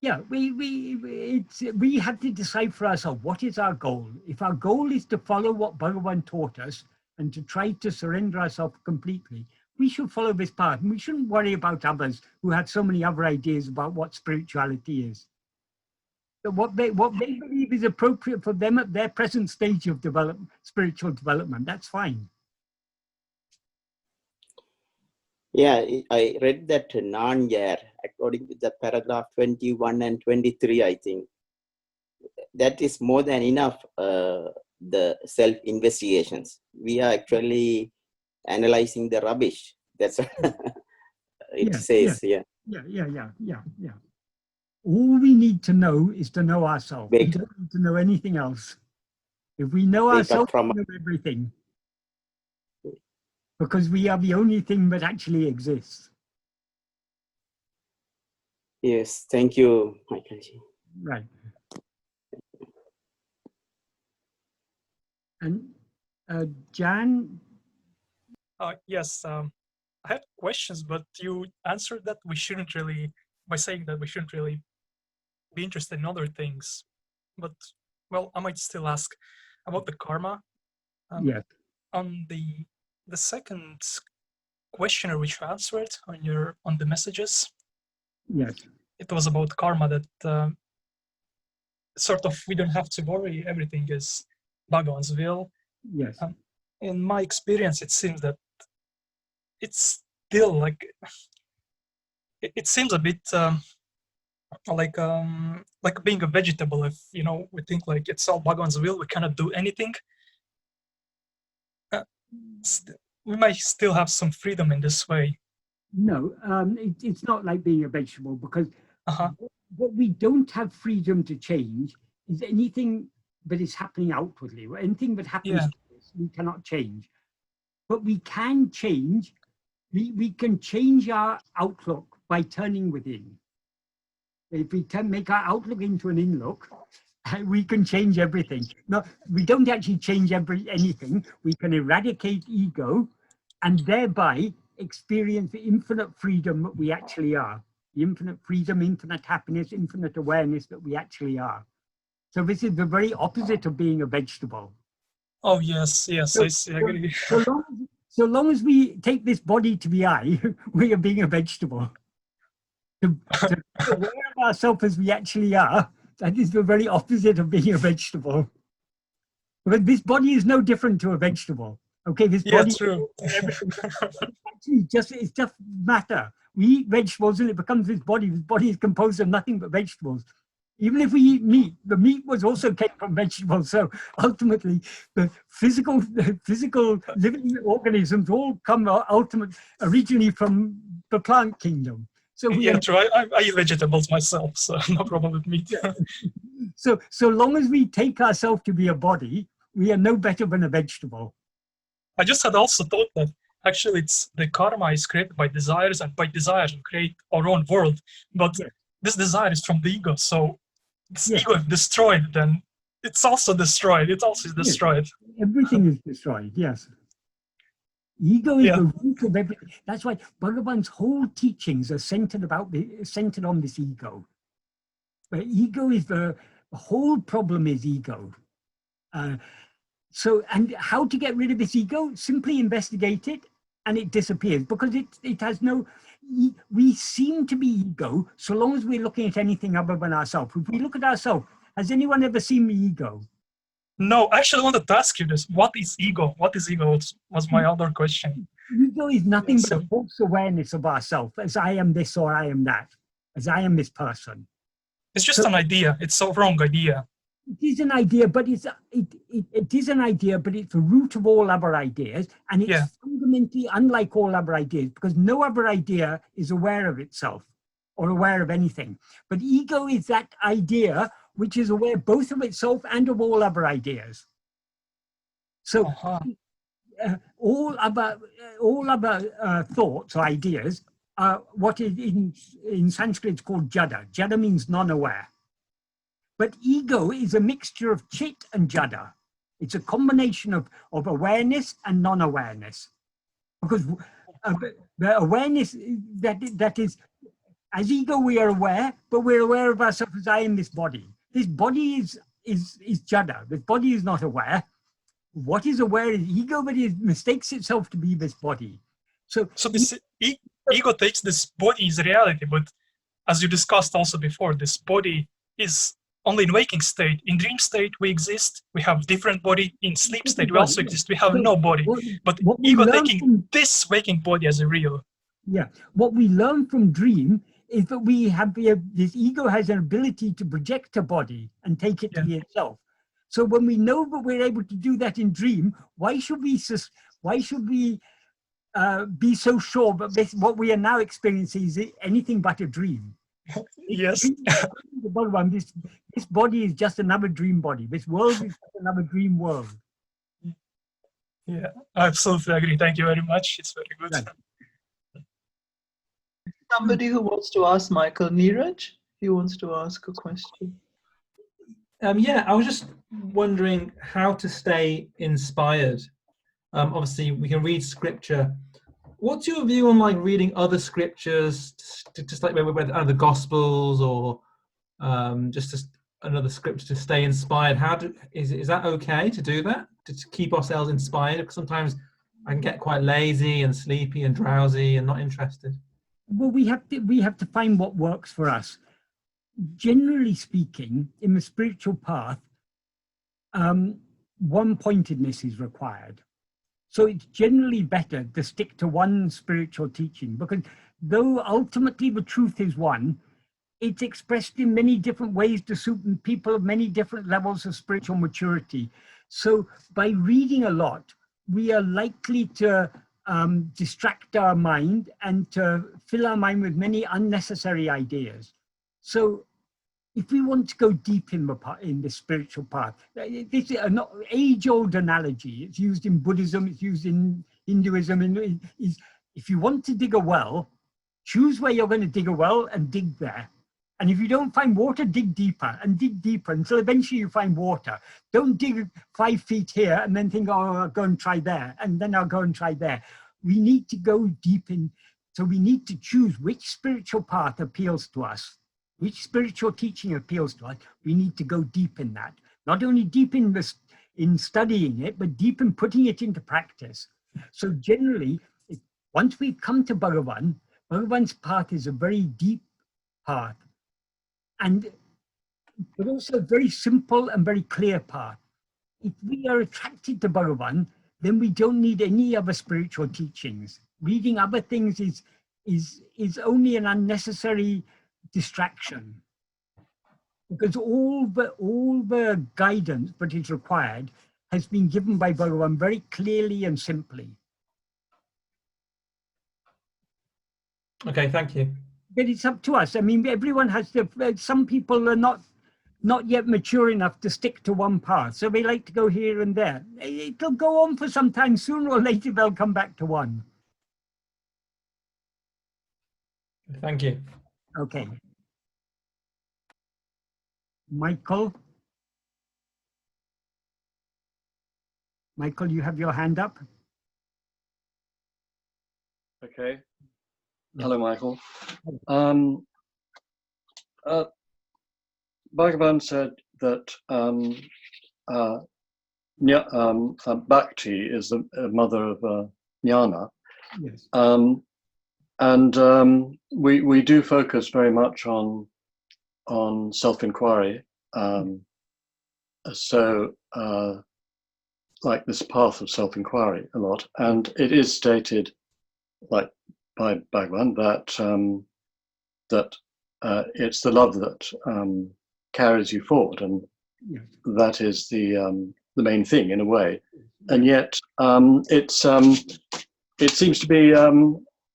Yeah, we have to decide for ourselves, what is our goal? If our goal is to follow what Bhagavan taught us and to try to surrender ourselves completely, we should follow this path. And we shouldn't worry about others who had so many other ideas about what spirituality is. So what they believe is appropriate for them at their present stage of spiritual development, that's fine. Yeah, I read that Nanyar, according to the paragraph 21 and 23, I think, that is more than enough, the self-investigations. We are actually analyzing the rubbish. That's what it says, yeah. Yeah. All we need to know is to know ourselves. We don't need to know anything else. If we know ourselves, we know everything. Because we are the only thing that actually exists. Yes, thank you, Michael. Right. And Jan? Yes, I had questions, but you answered that we shouldn't really, by saying that we shouldn't really be interested in other things. But, well, I might still ask about the karma. Yes. On the second questionnaire which you answered on the messages, yes, it was about karma, that sort of we don't have to worry, everything is Bhagavan's will. Yes. In my experience, it seems that it's still like, it seems a bit like being a vegetable. If we think like it's all Bhagavan's will, we cannot do anything. We might still have some freedom in this way. No, it's not like being a vegetable, because what we don't have freedom to change is anything that is happening outwardly. Anything that happens to us, we cannot change. But we can change, we can change our outlook by turning within. If we can make our outlook into an in-look, we can change everything. No, we don't actually change anything. We can eradicate ego and thereby experience the infinite freedom that we actually are. the infinite freedom, infinite happiness, infinite awareness that we actually are. So this is the very opposite of being a vegetable. Oh, yes, yes, I agree. So long as we take this body to be I, we are being a vegetable. To be aware of ourselves as we actually are, that is the very opposite of being a vegetable. Because this body is no different to a vegetable. Okay, this body true. actually it's just matter. We eat vegetables and it becomes this body. This body is composed of nothing but vegetables. Even if we eat meat, the meat was also came from vegetables. So ultimately, the physical living organisms all come originally from the plant kingdom. So true. I eat vegetables myself, so no problem with meat. So long as we take ourselves to be a body, we are no better than a vegetable. I just had also thought that actually it's the karma is created by desires, and by desires we create our own world. But this desire is from the ego, so this ego is destroyed, then it's also destroyed. It also is destroyed. Everything is destroyed, yes. Ego is the root of everything. That's why Bhagavan's whole teachings are centered on this ego. But ego is the whole problem is ego. And how to get rid of this ego? Simply investigate it and it disappears, because it has no, we seem to be ego so long as we're looking at anything other than ourselves. If we look at ourselves, has anyone ever seen the ego? No, I actually wanted to ask you this. What is ego? What is ego was my other question. Ego is nothing but a false awareness of ourselves, as I am this or I am that, as I am this person. It's just an idea. It's a wrong idea. It is an idea, but it is an idea, but it's the root of all other ideas, and it's fundamentally unlike all other ideas, because no other idea is aware of itself or aware of anything. But ego is that idea which is aware both of itself and of all other ideas. So all other thoughts or ideas are what is in Sanskrit is called jada. Jada means non-aware. But ego is a mixture of chit and jada. It's a combination of awareness and non-awareness. Because the awareness that is, as ego we are aware, but we're aware of ourselves as I am this body. This body is jada. This body is not aware. What is aware is ego, but it mistakes itself to be this body. So this ego takes this body as reality, but as you discussed also before, this body is only in waking state. In dream state, we exist. We have different body. In sleep state, we also exist. We have no body. But ego taking this waking body as a real. Yeah. What we learn from dream is that we have this ego has an ability to project a body and take it to be itself. So when we know that we're able to do that in dream, why should we be so sure that what we are now experiencing is anything but a dream? Yes. This body is just another dream body. This world is just another dream world. Yeah, I absolutely agree. Thank you very much. It's very good. Right. Somebody who wants to ask Michael, Neeraj, he wants to ask a question. Yeah, I was just wondering how to stay inspired. Obviously, we can read scripture. What's your view on like reading other scriptures, just like whether the Gospels or just another scripture to stay inspired? Is that okay to do that, to keep ourselves inspired? Because sometimes I can get quite lazy and sleepy and drowsy and not interested. Well, we have to find what works for us. Generally speaking, in the spiritual path, one-pointedness is required. So it's generally better to stick to one spiritual teaching, because though ultimately the truth is one, it's expressed in many different ways to suit people of many different levels of spiritual maturity. So by reading a lot, we are likely to distract our mind and to fill our mind with many unnecessary ideas. So if we want to go deep in the spiritual path, this is an age-old analogy. It's used in Buddhism, it's used in Hinduism. If you want to dig a well, choose where you're going to dig a well and dig there. And if you don't find water, dig deeper until eventually you find water. Don't dig 5 feet here and then think, oh, I'll go and try there, and then I'll go and try there. We need to go deep in. So we need to choose which spiritual path appeals to us, which spiritual teaching appeals to us. We need to go deep in that. Not only deep in this, in studying it, but deep in putting it into practice. So generally, once we come to Bhagavan, Bhagavan's path is a very deep path, but also a very simple and very clear path. If we are attracted to Bhagavan, then we don't need any other spiritual teachings. Reading other things is only an unnecessary distraction, because all the guidance that is required has been given by Bhagavan very clearly and simply. Okay, thank you. But it's up to us. I mean, everyone has to, some people are not yet mature enough to stick to one path. So they like to go here and there. It'll go on for some time. Sooner or later, they'll come back to one. Thank you. Okay. Michael? Michael, you have your hand up? Okay. Yeah. Hello, Michael. Bhagavan said that bhakti is the mother of jnana. Yes. We do focus very much on self-enquiry. Like this path of self-enquiry a lot, and it is stated, like by Bhagavan, that it's the love that carries you forward, and Yes. that is the main thing in a way. And yet, it seems to be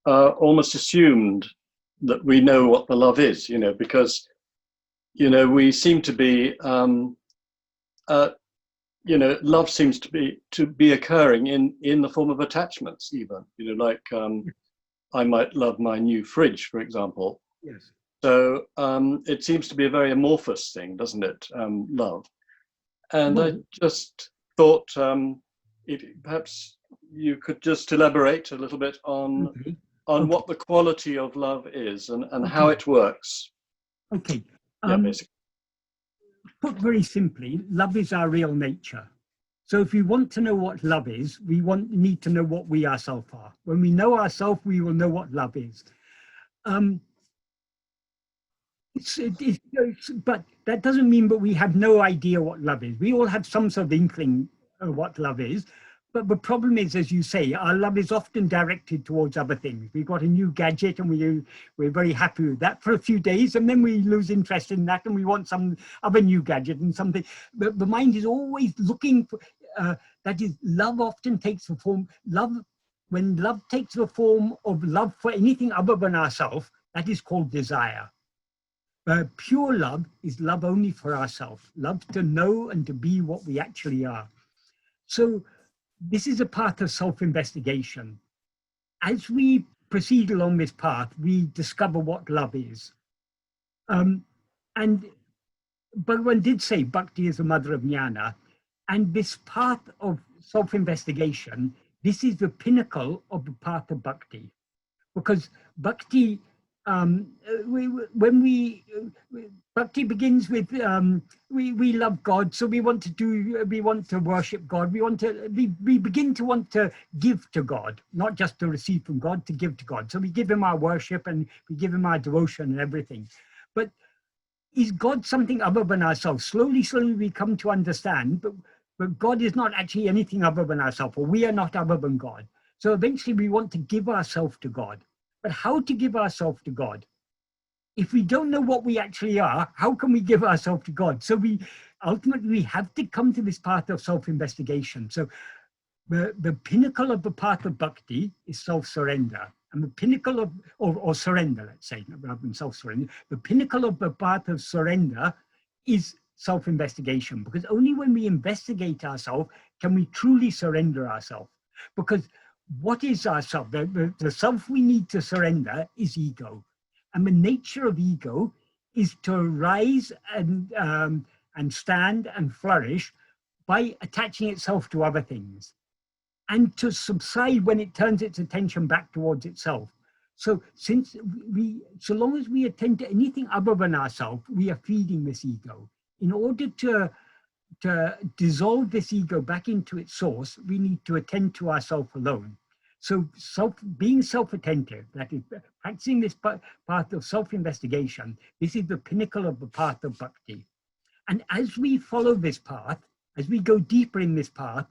almost assumed that we know what the love is, because we seem to be. Love seems to be occurring in the form of attachments, even. Like I might love my new fridge, for example. Yes. So it seems to be a very amorphous thing, doesn't it? Love. And I just thought if perhaps you could just elaborate a little bit on what the quality of love is and how it works. Okay. Yeah, basically. Put very simply, love is our real nature. So if we want to know what love is, we need to know what we ourselves are. When we know ourselves, we will know what love is. But that doesn't mean that we have no idea what love is. We all have some sort of inkling of what love is. But the problem is, as you say, our love is often directed towards other things. We've got a new gadget and we're very happy with that for a few days, and then we lose interest in that and we want some other new gadget and something. But the mind is always looking for, that is, love often takes the form, when love takes the form of love for anything other than ourselves, that is called desire. Pure love is love only for ourselves, love to know and to be what we actually are. So this is a path of self-investigation. As we proceed along this path, we discover what love is. And Bhagavan did say bhakti is the mother of jnana. And this path of self-investigation, this is the pinnacle of the path of bhakti. Because bhakti, bhakti begins with we love God, so we want to worship God. We begin to want to give to God, not just to receive from God, to give to God. So we give him our worship and we give him our devotion and everything. But is God something other than ourselves? Slowly we come to understand, but God is not actually anything other than ourselves, or we are not other than God. So eventually we want to give ourselves to God. But how to give ourselves to God? If we don't know what we actually are, how can we give ourselves to God? So ultimately we have to come to this path of self-investigation. So the pinnacle of the path of bhakti is self-surrender. And the pinnacle of, or surrender, let's say, rather than self-surrender, the pinnacle of the path of surrender is self-investigation, because only when we investigate ourselves can we truly surrender ourselves. Because what is ourself? The self we need to surrender is ego. And the nature of ego is to rise and stand and flourish by attaching itself to other things, and to subside when it turns its attention back towards itself. So so long as we attend to anything other than ourselves, we are feeding this ego. In order to dissolve this ego back into its source, we need to attend to ourself alone. So being self-attentive, that is practicing this path of self-investigation, this is the pinnacle of the path of bhakti. And as we follow this path, as we go deeper in this path,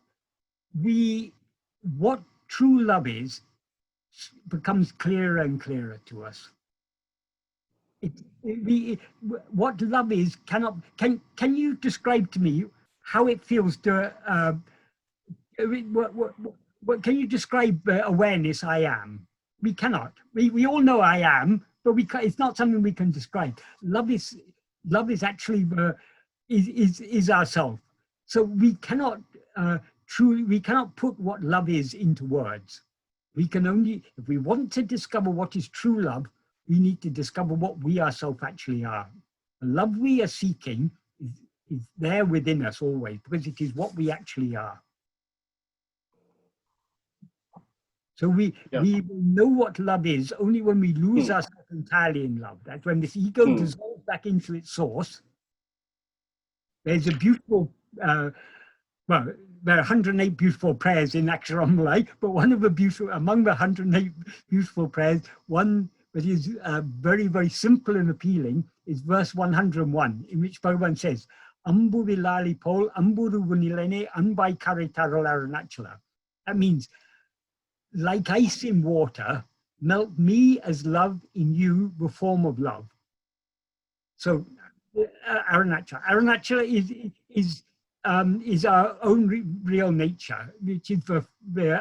what true love is becomes clearer and clearer to us. What love is can you describe to me how it feels to what can you describe awareness? I am. We cannot. We all know I am, but it's not something we can describe. Love is actually is ourself. So we cannot we cannot put what love is into words. We can only, if we want to discover what is true love, we need to discover what we ourselves actually are. The love we are seeking is there within us always, because it is what we actually are. So we know what love is only when we lose ourselves entirely in love. That's when this ego dissolves back into its source. There's a beautiful, well, there are 108 beautiful prayers in Aksharammalai, but one of the among the 108 beautiful prayers, one that is very, very simple and appealing is verse 101, in which Bhagavan says, Ambu vilali pol, amburu vunilene, anbai karitaral arunachala. That means, like ice in water, melt me as love in you, the form of love. So, arunachala. Arunachala is our own real nature, which is the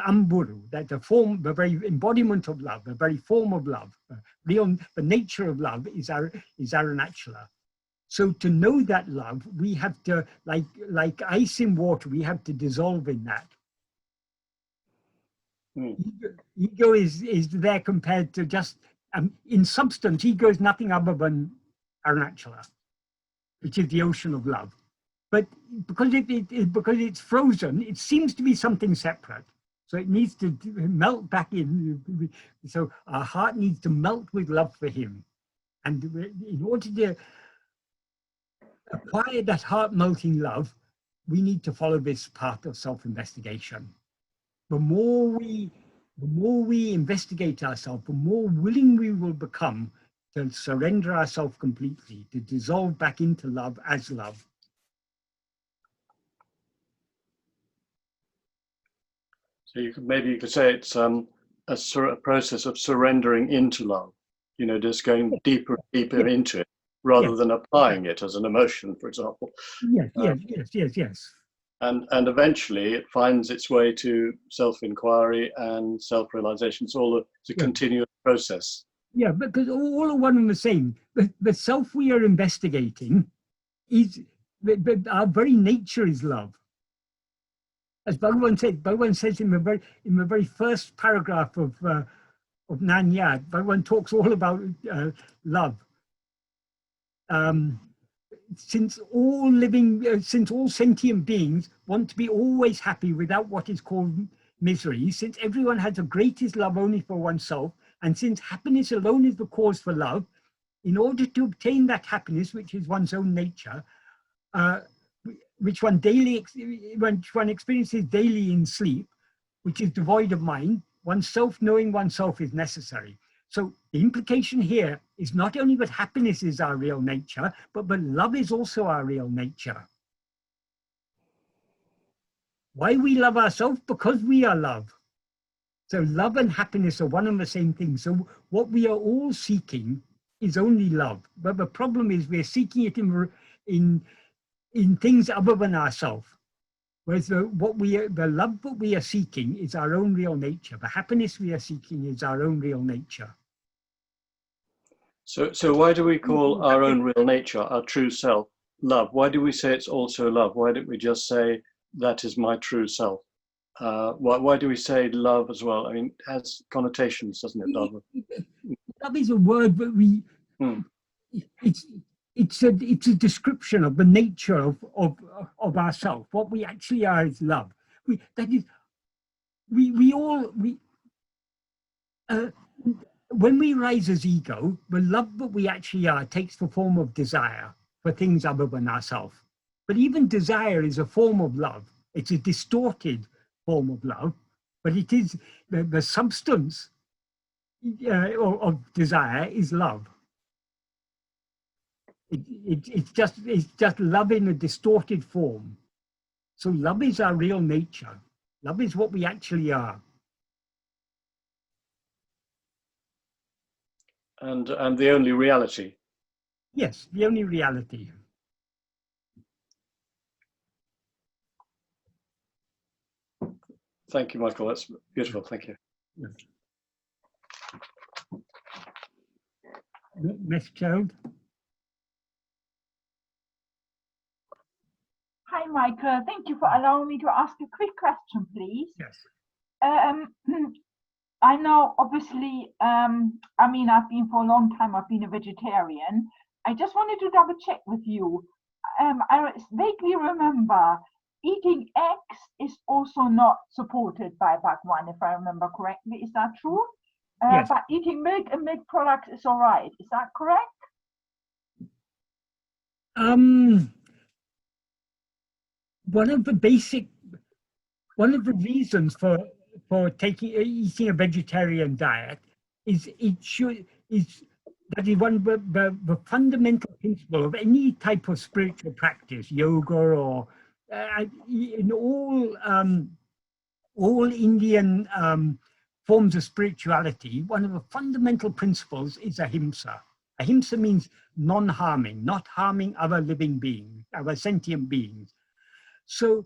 amburu, that the form, the very embodiment of love, the very form of love, the nature of love is arunachala. So to know that love, we have to, like ice in water, we have to dissolve in that. Ego is there compared to just, in substance, ego is nothing other than arunachala, which is the ocean of love. But because it's frozen, it seems to be something separate. So it needs to melt back in. So our heart needs to melt with love for him. And in order to acquire that heart-melting love, we need to follow this path of self-investigation. The more we investigate ourselves, the more willing we will become to surrender ourselves completely, to dissolve back into love as love. So maybe you could say it's a process of surrendering into love, you know, just going deeper and deeper into it, rather than applying it as an emotion, for example. Yes. And eventually it finds its way to self-inquiry and self-realization. It's a continuous process. Yeah, because all are one and the same. The self we are investigating is, our very nature is love. As Bhagavan says in the very first paragraph of Nanyad, Bhagavan talks all about love. Since all sentient beings want to be always happy without what is called misery, since everyone has the greatest love only for oneself, and since happiness alone is the cause for love, in order to obtain that happiness, which is one's own nature, which one experiences daily in sleep, which is devoid of mind, knowing oneself is necessary. So the implication here is not only that happiness is our real nature, but love is also our real nature. Why we love ourselves? Because we are love. So love and happiness are one and the same thing. So what we are all seeking is only love. But the problem is we're seeking it in things other than ourselves. Whereas the love that we are seeking is our own real nature. The happiness we are seeking is our own real nature. So why do we call our own real nature, our true self, love? Why do we say it's also love? Why don't we just say that is my true self? Why do we say love as well? I mean, it has connotations, doesn't it, love? Love is a word, but it's a description of the nature of ourselves. What we actually are is love. when we rise as ego, the love that we actually are takes the form of desire for things other than ourselves. But even desire is a form of love. It's a distorted form of love, but it is the substance of desire is love. It's just love in a distorted form. So love is our real nature. Love is what we actually are. And the only reality. Yes, the only reality. Thank you, Michael. That's beautiful. Thank you. Yes. Miss Child. Hi, Michael. Thank you for allowing me to ask a quick question, please. Yes. I know, obviously, I mean, I've been for a long time, I've been a vegetarian. I just wanted to double check with you. I vaguely remember eating eggs is also not supported by Bhagavan, if I remember correctly. Is that true? Yes. But eating milk and milk products is all right. Is that correct? One of the reasons for eating a vegetarian diet is that is one of the fundamental principle of any type of spiritual practice, yoga or in all Indian forms of spirituality. One of the fundamental principles is ahimsa. Ahimsa means non-harming, not harming other living beings, other sentient beings. So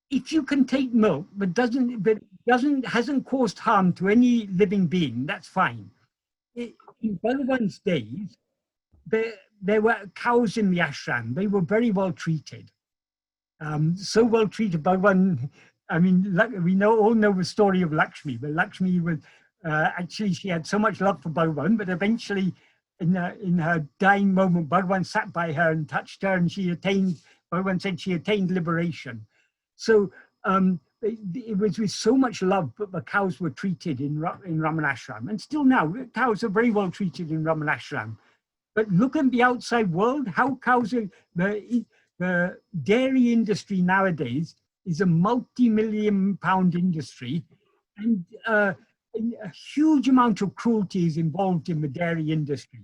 if you can take milk but hasn't caused harm to any living being, that's fine. In Bhagavan's days, there were cows in the ashram. They were very well treated. So well treated, Bhagavan, I mean, we all know the story of Lakshmi, but Lakshmi was, actually she had so much love for Bhagavan, but eventually in her dying moment, Bhagavan sat by her and touched her, and Bhagavan said she attained liberation. So it was with so much love that the cows were treated in Ramana Ashram. And still now, cows are very well treated in Ramana Ashram. But look at the outside world, how cows are, the dairy industry nowadays is a multi-million-pound industry, and a huge amount of cruelty is involved in the dairy industry.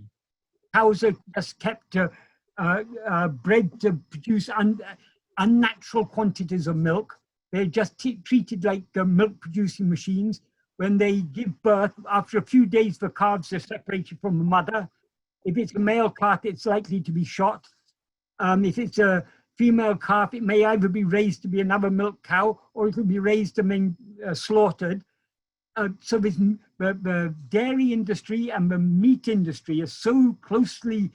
Cows are just kept bred to produce unnatural quantities of milk. They're just treated like milk-producing machines. When they give birth, after a few days, the calves are separated from the mother. If it's a male calf, it's likely to be shot. If it's a female calf, it may either be raised to be another milk cow, or it will be raised and then slaughtered. So the dairy industry and the meat industry are so closely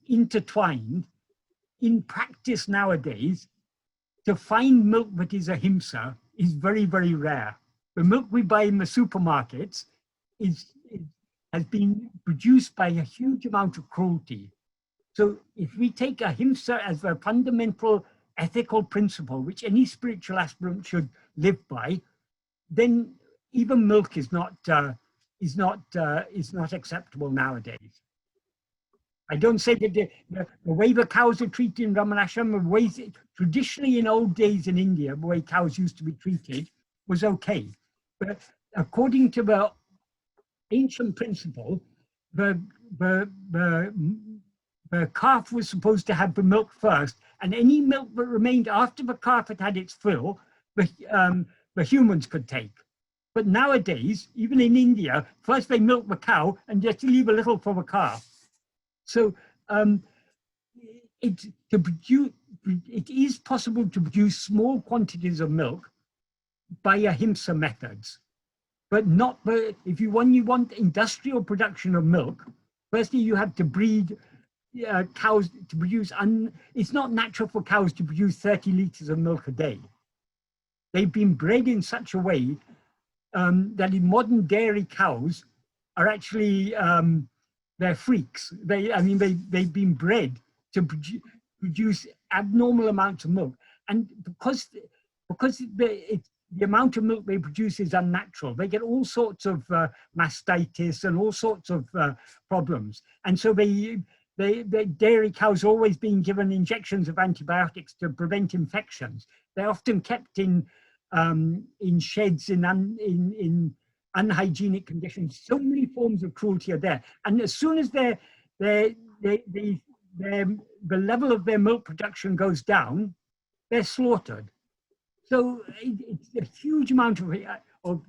intertwined. In practice nowadays, to find milk that is ahimsa is very, very rare. The milk we buy in the supermarkets has been produced by a huge amount of cruelty. So if we take ahimsa as a fundamental ethical principle, which any spiritual aspirant should live by, then even milk is not acceptable nowadays. I don't say that the way the cows are treated in Ramana Ashram, the ways traditionally in old days in India, the way cows used to be treated was okay. But according to the ancient principle, the calf was supposed to have the milk first, and any milk that remained after the calf had had its fill, the humans could take. But nowadays, even in India, first they milk the cow and just leave a little for the calf. So it is possible to produce small quantities of milk by ahimsa methods, but not if you want industrial production of milk. Firstly, you have to breed cows to produce. It's not natural for cows to produce 30 liters of milk a day. They've been bred in such a way that in modern dairy cows are actually they're freaks. They've been bred to produce abnormal amounts of milk, and because the amount of milk they produce is unnatural. They get all sorts of mastitis and all sorts of problems. And so the dairy cows are always being given injections of antibiotics to prevent infections. They're often kept in sheds in unhygienic conditions. So many forms of cruelty are there. And as soon as the level of their milk production goes down, they're slaughtered. So it's a huge amount of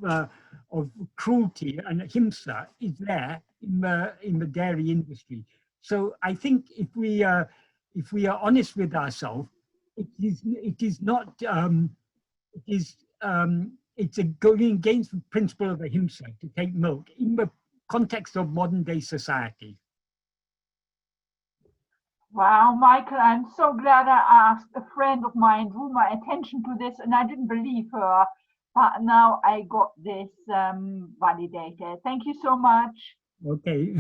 cruelty and ahimsa is there in the dairy industry. So I think if we are honest with ourselves, it's going against the principle of ahimsa to take milk in the context of modern day society. Wow, Michael, I'm so glad I asked. A friend of mine drew my attention to this and I didn't believe her, but now I got this validated. Thank you so much. Okay.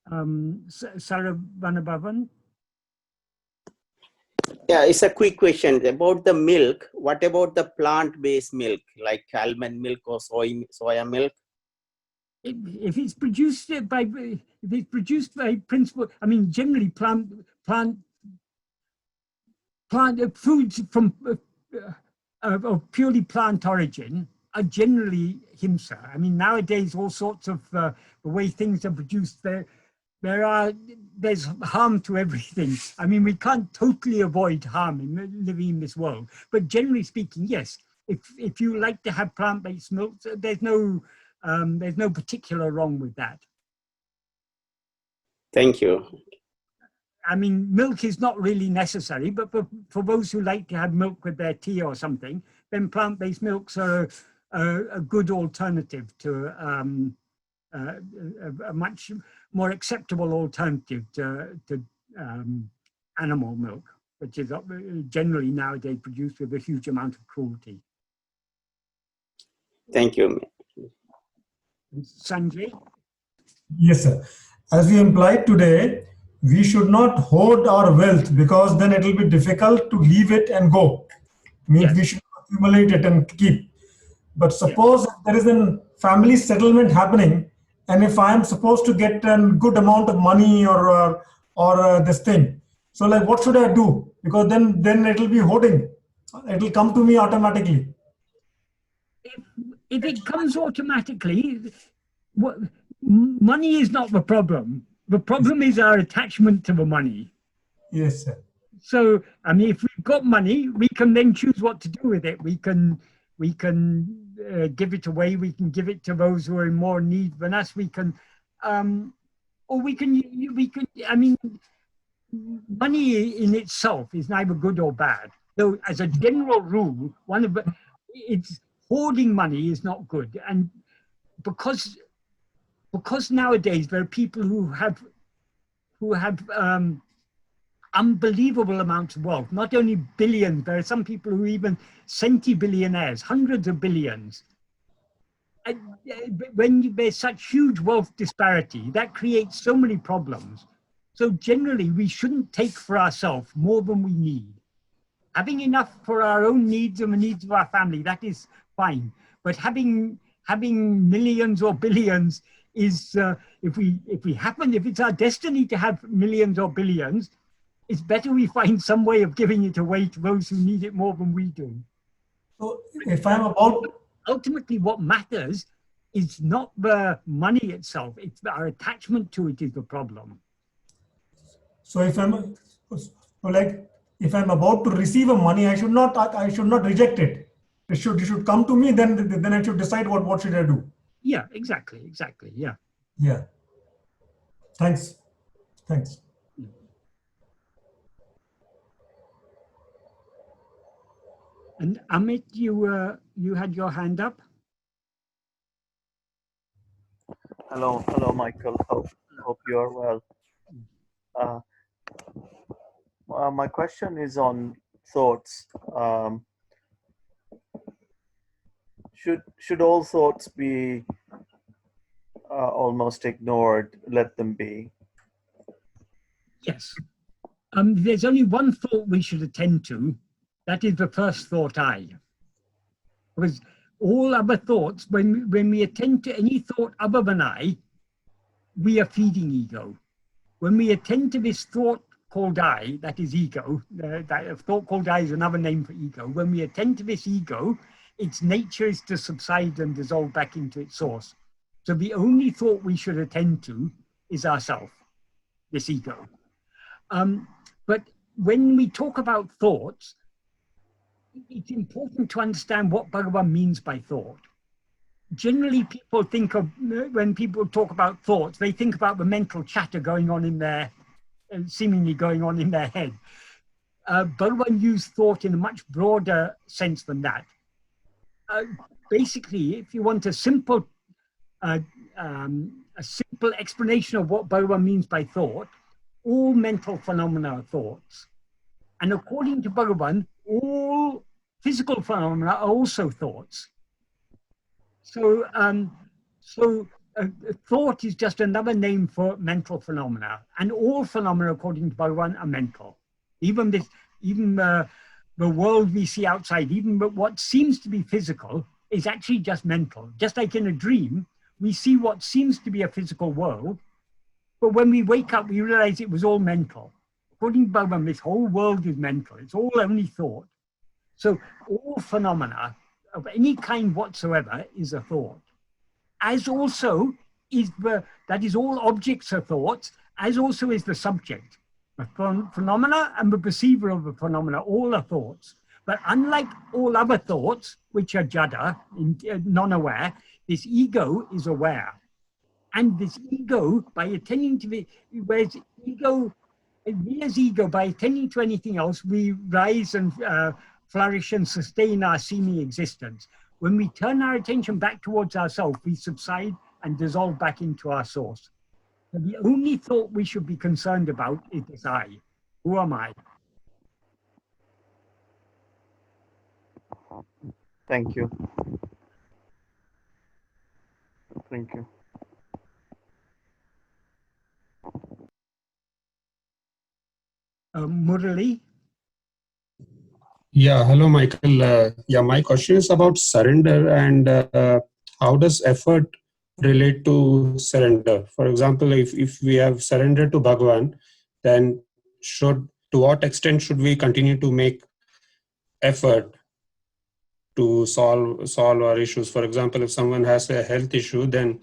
śravaṇa Bhavan? Yeah, it's a quick question about the milk. What about the plant-based milk, like almond milk or soya milk? If it's produced by principle, I mean, generally plant foods from of purely plant origin are generally ahimsa. I mean, nowadays all sorts of the way things are produced, there's harm to everything. I mean, we can't totally avoid harm in living in this world, but generally speaking, yes. If you like to have plant-based milk, there's no particular wrong with that. Thank you. I mean, milk is not really necessary, but for those who like to have milk with their tea or something, then plant-based milks are a good alternative to a much more acceptable alternative to animal milk, which is generally nowadays produced with a huge amount of cruelty. Thank you. Sanjay? Yes, sir. As we implied today, we should not hoard our wealth because then it will be difficult to leave it and go. Means yes. We should accumulate it and keep. But suppose yes. There is a family settlement happening, and if I am supposed to get a good amount of money or this thing, so like what should I do? Because then it will be hoarding. It will come to me automatically. If it comes automatically, money is not the problem. The problem is our attachment to the money. Yes, sir. So, I mean, if we've got money, we can then choose what to do with it. We can give it away. We can give it to those who are in more need than us. We can, or we can. I mean, money in itself is neither good or bad. So, as a general rule, it's hoarding money is not good, and because nowadays there are people who have unbelievable amounts of wealth, not only billions, there are some people who are even centibillionaires, hundreds of billions. And when there's such huge wealth disparity, that creates so many problems. So generally, we shouldn't take for ourselves more than we need. Having enough for our own needs and the needs of our family, that is fine. But having millions or billions is, if it's our destiny to have millions or billions, it's better we find some way of giving it away to those who need it more than we do. So if I'm about... Ultimately, what matters is not the money itself, it's our attachment to it is the problem. So if I'm about to receive a money, I should not reject it. It should come to me, then I should decide what should I do. Yeah, exactly, yeah. Yeah. Thanks. And Amit, you had your hand up. Hello, Michael. Hope you are well. My question is on thoughts. Should all thoughts be almost ignored? Let them be. Yes. There's only one thought we should attend to, That is the first thought I. Because all other thoughts, when we attend to any thought other than I, we are feeding ego. When we attend to this thought called I, that is ego, that thought called I is another name for ego. When we attend to this ego, its nature is to subside and dissolve back into its source. So the only thought we should attend to is ourself, this ego. But when we talk about thoughts, it's important to understand what Bhagavan means by thought. Generally, people think of, when people talk about thoughts, they think about the mental chatter going on in their, seemingly going on in their head. Bhagavan used thought in a much broader sense than that. Basically, if you want a simple explanation of what Bhagavan means by thought, all mental phenomena are thoughts. And according to Bhagavan, all physical phenomena are also thoughts. So, thought is just another name for mental phenomena, and all phenomena, according to Bhagavan, are mental. Even the world we see outside, even what seems to be physical, is actually just mental. Just like in a dream, we see what seems to be a physical world, but when we wake up, we realize it was all mental. According to Bhagavan, this whole world is mental. It's all only thought. So all phenomena of any kind whatsoever is a thought. As also is that is all objects are thoughts, as also is the subject. The phenomena and the perceiver of the phenomena, all are thoughts. But unlike all other thoughts, which are jada, non-aware, this ego is aware. And this ego, by attending to the, whereas ego, we as ego, by attending to anything else, we rise and flourish and sustain our seeming existence. When we turn our attention back towards ourselves, we subside and dissolve back into our source. So the only thought we should be concerned about is this I. Who am I? Thank you. Thank you. Murali? Yeah, hello, Michael. Yeah, my question is about surrender and how does effort relate to surrender? For example, if we have surrendered to Bhagavan, then to what extent should we continue to make effort to solve our issues? For example, if someone has a health issue, then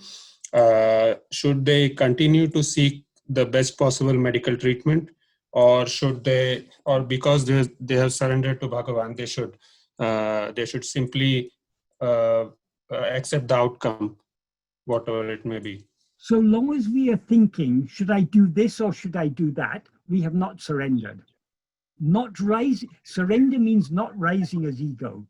should they continue to seek the best possible medical treatment? Or should they, or because they have surrendered to Bhagavan, they should simply accept the outcome, whatever it may be. So long as we are thinking, should I do this or should I do that, we have not surrendered. Not rising. Surrender means not rising as ego.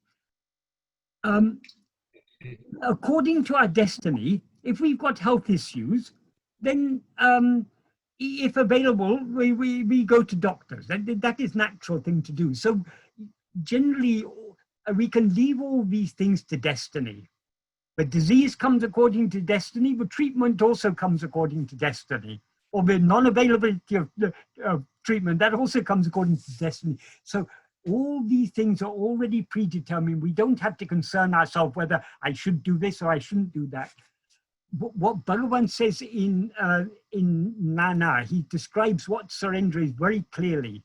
According to our destiny, if we've got health issues, then if available, we go to doctors. That is natural thing to do. So generally, we can leave all these things to destiny. The disease comes according to destiny. The treatment also comes according to destiny. Or the non-availability of treatment, that also comes according to destiny. So all these things are already predetermined. We don't have to concern ourselves whether I should do this or I shouldn't do that. What Bhagavan says in Nana, he describes what surrender is very clearly.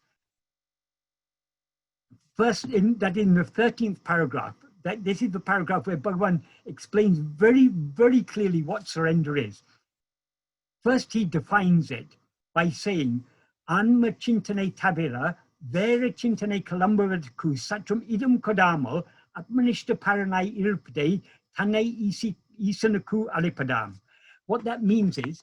First, in the 13th paragraph, this is the paragraph where Bhagavan explains very, very clearly what surrender is. First, he defines it by saying, Anma chintane tabira, vera chintane kalambavadku, satram idam kodamal, atmanishta paranai irpade, tane isanaku alipadam. What that means is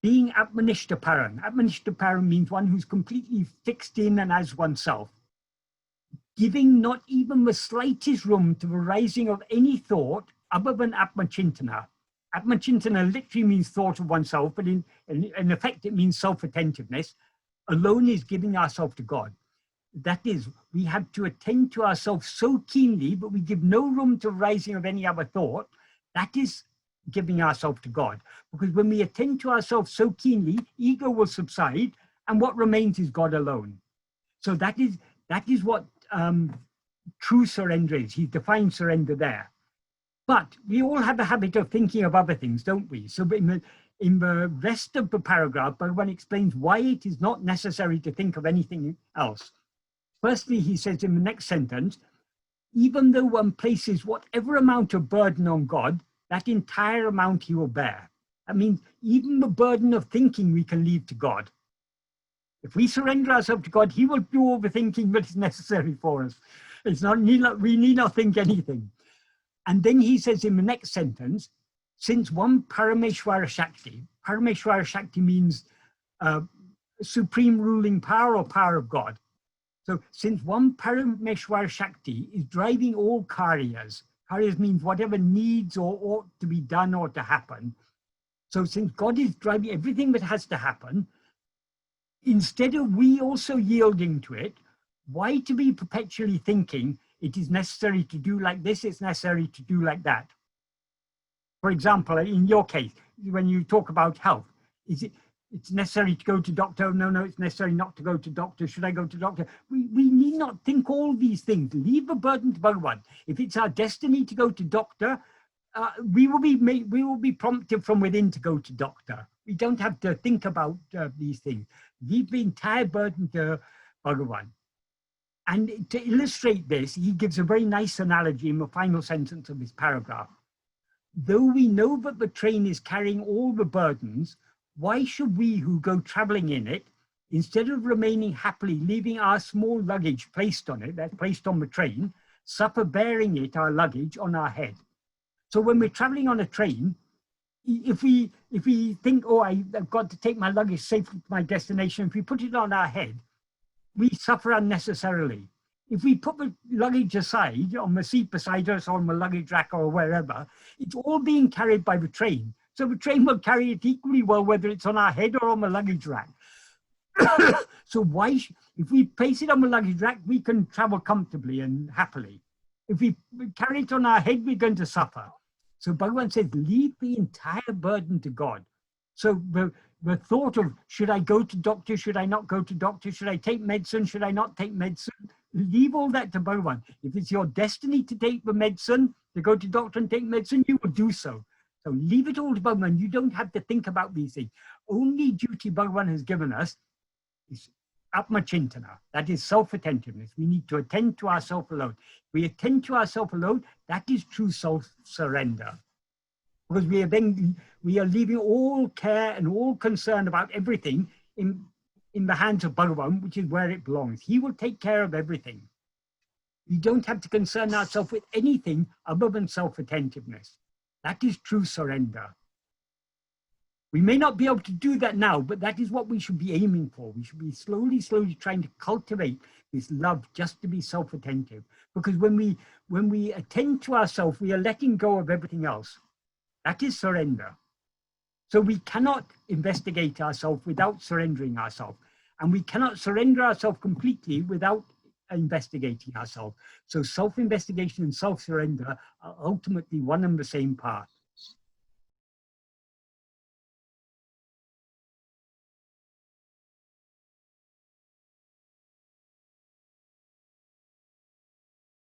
being atmanishtaparan. Atmanishtaparan means one who's completely fixed in and as oneself. Giving not even the slightest room to the rising of any thought other than atmachintana. Atmachintana literally means thought of oneself, but in effect it means self-attentiveness. Alone is giving ourselves to God. That is, we have to attend to ourselves so keenly, but we give no room to rising of any other thought. That is giving ourselves to God. Because when we attend to ourselves so keenly, ego will subside, and what remains is God alone. So that is what true surrender is. He defines surrender there. But we all have a habit of thinking of other things, don't we? So in the rest of the paragraph, Bhagavan explains why it is not necessary to think of anything else. Firstly, he says in the next sentence, even though one places whatever amount of burden on God, that entire amount he will bear. That means even the burden of thinking we can leave to God. If we surrender ourselves to God, he will do all the thinking that is necessary for us. It's not, we need not think anything. And then he says in the next sentence, since one Parameshwara Shakti means supreme ruling power or power of God. So since one Parameshwara Shakti is driving all karyas means whatever needs or ought to be done or to happen. So since God is driving everything that has to happen, instead of we also yielding to it, why to be perpetually thinking it is necessary to do like this, it's necessary to do like that? For example, in your case, when you talk about health, it's necessary to go to doctor? No, it's necessary not to go to doctor. Should I go to doctor? We need not think all these things. Leave the burden to Bhagavan. If it's our destiny to go to doctor, we will be prompted from within to go to doctor. We don't have to think about these things. Leave the entire burden to Bhagavan. And to illustrate this, he gives a very nice analogy in the final sentence of his paragraph. Though we know that the train is carrying all the burdens, why should we who go traveling in it, instead of remaining happily leaving our small luggage placed on it, that's placed on the train, suffer bearing it, our luggage, on our head? So when we're traveling on a train, if we think, oh, I've got to take my luggage safely to my destination, if we put it on our head, we suffer unnecessarily. If we put the luggage aside, on the seat beside us, on the luggage rack or wherever, it's all being carried by the train. So the train will carry it equally well, whether it's on our head or on the luggage rack. So why, if we place it on the luggage rack, we can travel comfortably and happily. If we carry it on our head, we're going to suffer. So Bhagavan says, leave the entire burden to God. So the thought of, should I go to doctor? Should I not go to doctor? Should I take medicine? Should I not take medicine? Leave all that to Bhagavan. If it's your destiny to take the medicine, to go to doctor and take medicine, you will do so. So leave it all to Bhagavan. You don't have to think about these things. Only duty Bhagavan has given us is Atma-chintana. That is self-attentiveness. We need to attend to ourselves alone. We attend to ourselves alone. That is true self-surrender. Because we are leaving all care and all concern about everything in the hands of Bhagavan, which is where it belongs. He will take care of everything. We don't have to concern ourselves with anything other than self-attentiveness. That is true surrender. We may not be able to do that now, but that is what we should be aiming for. We should be slowly trying to cultivate this love just to be self-attentive. Because when we attend to ourselves, we are letting go of everything else. That is surrender. So we cannot investigate ourselves without surrendering ourselves. And we cannot surrender ourselves completely without investigating ourselves. So self-investigation and self-surrender are ultimately one and the same path.